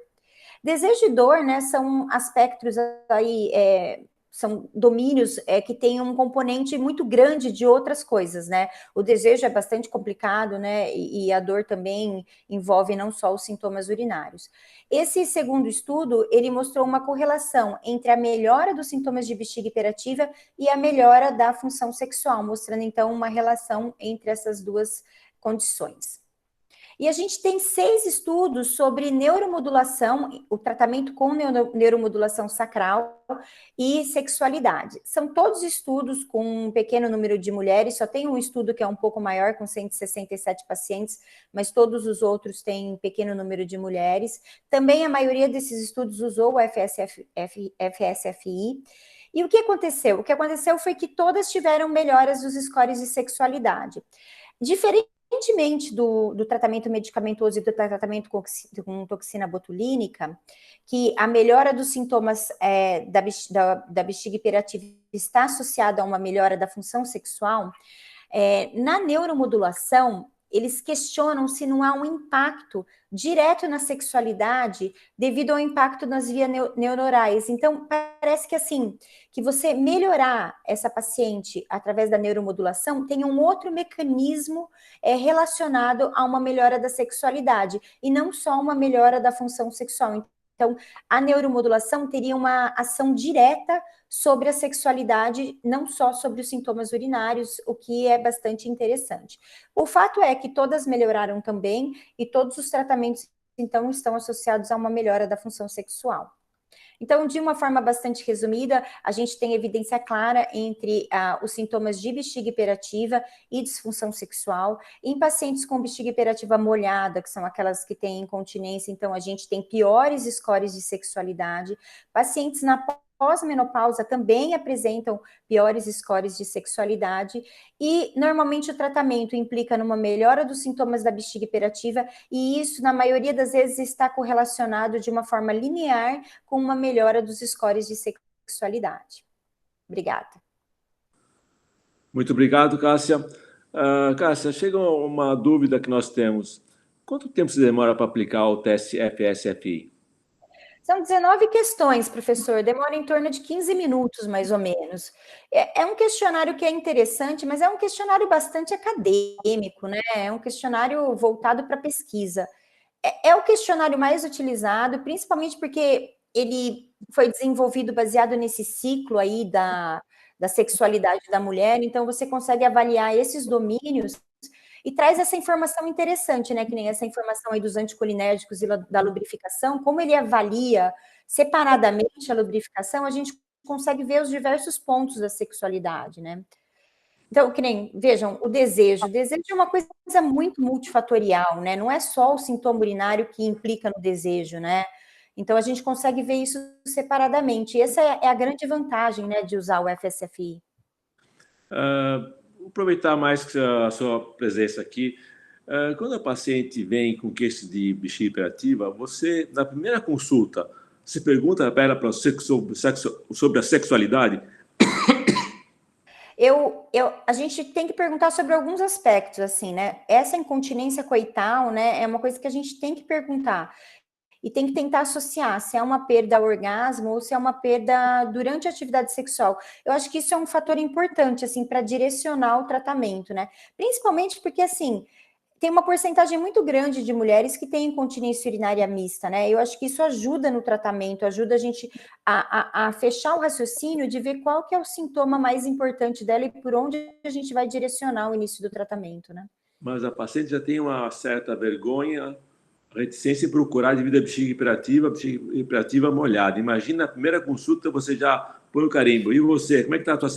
Desejo e dor, né, são aspectos aí, são domínios que têm um componente muito grande de outras coisas, né? O desejo é bastante complicado, né? E a dor também envolve não só os sintomas urinários. Esse segundo estudo, ele mostrou uma correlação entre a melhora dos sintomas de bexiga hiperativa e a melhora da função sexual, mostrando então uma relação entre essas 2 condições. E a gente tem 6 estudos sobre neuromodulação, o tratamento com neuromodulação sacral e sexualidade. São todos estudos com um pequeno número de mulheres, só tem um estudo que é um pouco maior, com 167 pacientes, mas todos os outros têm um pequeno número de mulheres. Também a maioria desses estudos usou o FSFI. E o que aconteceu? O que aconteceu foi que todas tiveram melhoras dos scores de sexualidade. Diferentemente do tratamento medicamentoso e do tratamento com toxina botulínica, que a melhora dos sintomas da bexiga hiperativa está associada a uma melhora da função sexual, na neuromodulação, eles questionam se não há um impacto direto na sexualidade devido ao impacto nas vias neuronais. Então, parece que assim, que você melhorar essa paciente através da neuromodulação tem um outro mecanismo relacionado a uma melhora da sexualidade e não só uma melhora da função sexual. Então, a neuromodulação teria uma ação direta sobre a sexualidade, não só sobre os sintomas urinários, o que é bastante interessante. O fato é que todas melhoraram também e todos os tratamentos, então, estão associados a uma melhora da função sexual. Então, de uma forma bastante resumida, a gente tem evidência clara entre os sintomas de bexiga hiperativa e disfunção sexual. Em pacientes com bexiga hiperativa molhada, que são aquelas que têm incontinência, então a gente tem piores scores de sexualidade. Pacientes na pós-menopausa também apresentam piores scores de sexualidade e, normalmente, o tratamento implica numa melhora dos sintomas da bexiga hiperativa e isso, na maioria das vezes, está correlacionado de uma forma linear com uma melhora dos scores de sexualidade. Obrigada. Muito obrigado, Cássia. Cássia, chega uma dúvida que nós temos. Quanto tempo se demora para aplicar o teste FSFI? São 19 questões, professor, demora em torno de 15 minutos, mais ou menos. É um questionário que é interessante, mas é um questionário bastante acadêmico, né? É um questionário voltado para pesquisa. É o questionário mais utilizado, principalmente porque ele foi desenvolvido baseado nesse ciclo aí da sexualidade da mulher, então você consegue avaliar esses domínios e traz essa informação interessante, né, que nem essa informação aí dos anticolinérgicos e da lubrificação, como ele avalia separadamente a lubrificação, a gente consegue ver os diversos pontos da sexualidade, né. Então, que nem, vejam, o desejo é uma coisa muito multifatorial, né, não é só o sintoma urinário que implica no desejo, né, então a gente consegue ver isso separadamente, e essa é a grande vantagem, né, de usar o FSFI. Vou aproveitar mais a sua presença aqui. Quando a paciente vem com queixa de bexiga hiperativa, você, na primeira consulta, se pergunta para ela sobre a sexualidade? A gente tem que perguntar sobre alguns aspectos, assim, né? Essa incontinência coital, né, é uma coisa que a gente tem que perguntar. E tem que tentar associar se é uma perda ao orgasmo ou se é uma perda durante a atividade sexual. Eu acho que isso é um fator importante, assim, para direcionar o tratamento, né? Principalmente porque, assim, tem uma porcentagem muito grande de mulheres que têm incontinência urinária mista, né? Eu acho que isso ajuda no tratamento, ajuda a gente a fechar o raciocínio de ver qual que é o sintoma mais importante dela e por onde a gente vai direcionar o início do tratamento, né? Mas a paciente já tem uma certa vergonha, reticência em procurar devido à bexiga hiperativa molhada. Imagina na primeira consulta você já põe o carimbo. E você, como é que está a tua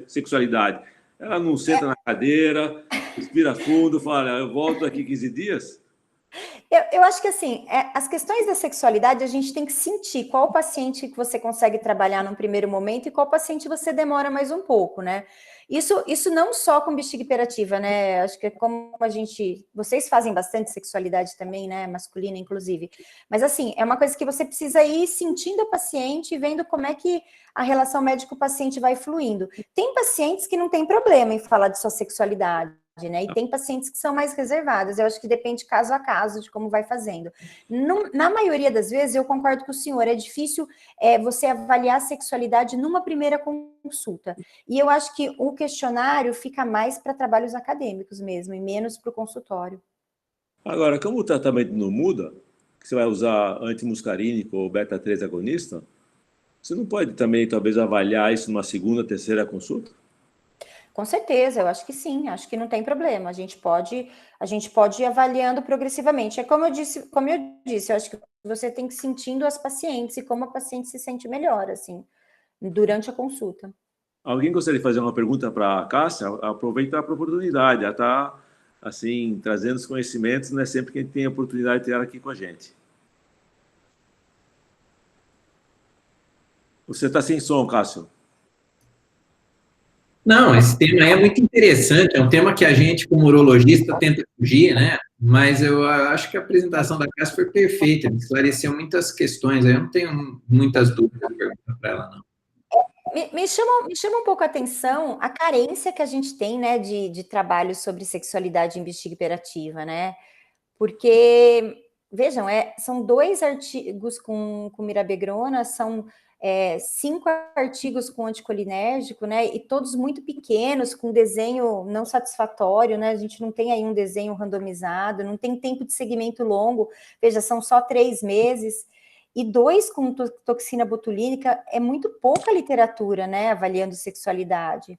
sexualidade? Ela não senta na cadeira, respira fundo, fala, eu volto daqui 15 dias? Eu acho que, assim, as questões da sexualidade, a gente tem que sentir qual paciente que você consegue trabalhar num primeiro momento e qual paciente você demora mais um pouco, né? Isso não só com bexiga hiperativa, né? Acho que é como vocês fazem bastante sexualidade também, né? Masculina, inclusive. Mas, assim, é uma coisa que você precisa ir sentindo a paciente e vendo como é que a relação médico-paciente vai fluindo. Tem pacientes que não tem problema em falar de sua sexualidade, né? E tem pacientes que são mais reservadas. Eu acho que depende caso a caso de como vai fazendo. Na maioria das vezes, eu concordo com o senhor, é difícil você avaliar a sexualidade numa primeira consulta. E eu acho que o questionário fica mais para trabalhos acadêmicos mesmo, e menos para o consultório. Agora, como o tratamento não muda, que você vai usar antimuscarínico ou beta-3 agonista, você não pode também, talvez, avaliar isso numa segunda, terceira consulta? Com certeza, eu acho que sim, acho que não tem problema. A gente pode ir avaliando progressivamente. É como eu disse, eu acho que você tem que ir sentindo as pacientes e como a paciente se sente melhor, assim, durante a consulta. Alguém gostaria de fazer uma pergunta para a Cássia? Aproveitar a oportunidade, ela está, assim, trazendo os conhecimentos, não é sempre que a gente tem a oportunidade de ter ela aqui com a gente. Você está sem som, Cássio. Não, esse tema aí é muito interessante, é um tema que a gente, como urologista, tenta fugir, né? Mas eu acho que a apresentação da Cássia foi perfeita, esclareceu muitas questões, eu não tenho muitas dúvidas para ela, não. Me chama um pouco a atenção a carência que a gente tem, né, de trabalho sobre sexualidade em bexiga hiperativa, né? Porque, vejam, são 2 artigos com mirabegrona, são 5 artigos com anticolinérgico, né? E todos muito pequenos, com desenho não satisfatório, né? A gente não tem aí um desenho randomizado, não tem tempo de segmento longo, veja, são só 3 meses. E 2 com toxina botulínica, é muito pouca literatura, né? Avaliando sexualidade.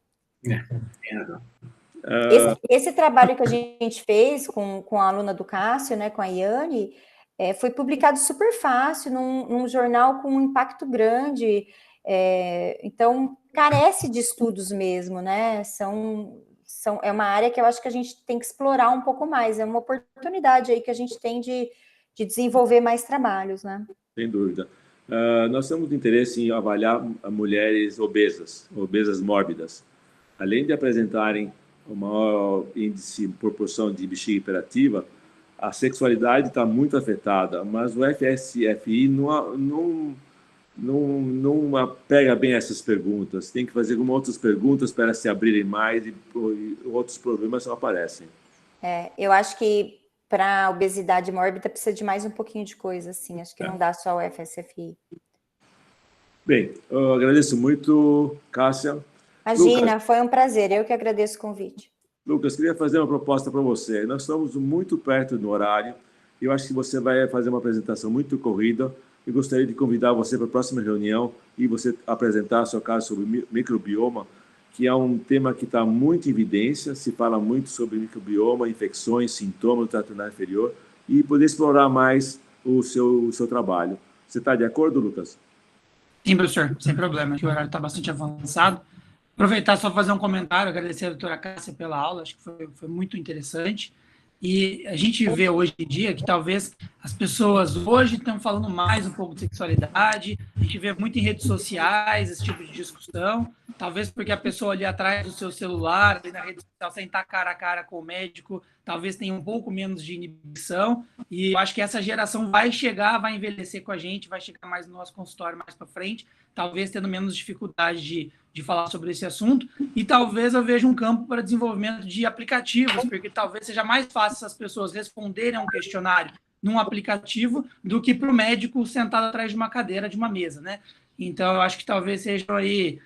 Esse trabalho que a gente fez com a aluna do Cássio, né? Com a Iane, foi publicado super fácil, num jornal com um impacto grande, então carece de estudos mesmo, né? É uma área que eu acho que a gente tem que explorar um pouco mais, é uma oportunidade aí que a gente tem de desenvolver mais trabalhos, né? Sem dúvida. Nós temos interesse em avaliar mulheres obesas mórbidas. Além de apresentarem o maior índice, proporção de bexiga hiperativa, a sexualidade está muito afetada, mas o FSFI não pega bem essas perguntas. Tem que fazer algumas outras perguntas para se abrirem mais e outros problemas não aparecem. Eu acho que para a obesidade mórbida precisa de mais um pouquinho de coisa, assim. Acho que não dá só o FSFI. Bem, eu agradeço muito, Cássia. Imagina, Lucas, foi um prazer. Eu que agradeço o convite. Lucas, queria fazer uma proposta para você. Nós estamos muito perto do horário. Eu acho que você vai fazer uma apresentação muito corrida. Eu gostaria de convidar você para a próxima reunião e você apresentar seu caso sobre microbioma, que é um tema que está muito em evidência, se fala muito sobre microbioma, infecções, sintomas do trato urinário inferior, e poder explorar mais o seu trabalho. Você está de acordo, Lucas? Sim, professor, sem problema. Acho que o horário está bastante avançado. Aproveitar só para fazer um comentário, agradecer a doutora Cássia pela aula, acho que foi muito interessante. E a gente vê hoje em dia que talvez as pessoas hoje estão falando mais um pouco de sexualidade, a gente vê muito em redes sociais esse tipo de discussão, talvez porque a pessoa ali atrás do seu celular, ali na rede ao sentar cara a cara com o médico, talvez tenha um pouco menos de inibição, e eu acho que essa geração vai chegar, vai envelhecer com a gente, vai chegar mais no nosso consultório mais para frente, talvez tendo menos dificuldade de falar sobre esse assunto, e talvez eu veja um campo para desenvolvimento de aplicativos, porque talvez seja mais fácil essas pessoas responderem a um questionário num aplicativo do que para o médico sentado atrás de uma cadeira, de uma mesa, né? Então, eu acho que talvez sejam aí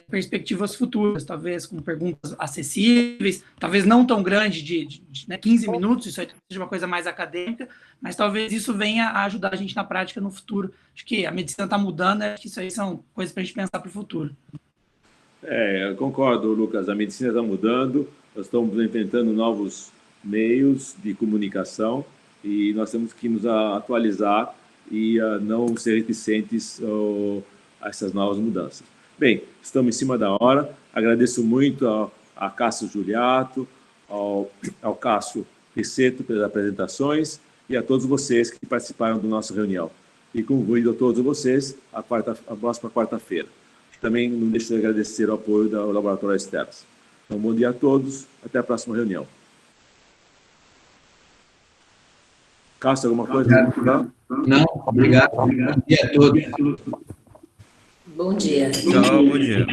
perspectivas futuras, talvez com perguntas acessíveis, talvez não tão grande, de 15 minutos, isso aí seja uma coisa mais acadêmica, mas talvez isso venha a ajudar a gente na prática no futuro. Acho que a medicina está mudando, acho que isso aí são coisas para a gente pensar para o futuro. Eu concordo, Lucas, a medicina está mudando, nós estamos enfrentando novos meios de comunicação e nós temos que nos atualizar e não ser reticentes a essas novas mudanças. Bem, estamos em cima da hora. Agradeço muito a Cássio Juliato, ao Cássio Risseto pelas apresentações e a todos vocês que participaram da nossa reunião. E convido a todos vocês a próxima quarta-feira. Também não deixo de agradecer o apoio do Laboratório Externos. Então, bom dia a todos. Até a próxima reunião. Cássio, alguma coisa? Não, obrigado. Bom dia a todos. Bom dia. Tchau, bom dia.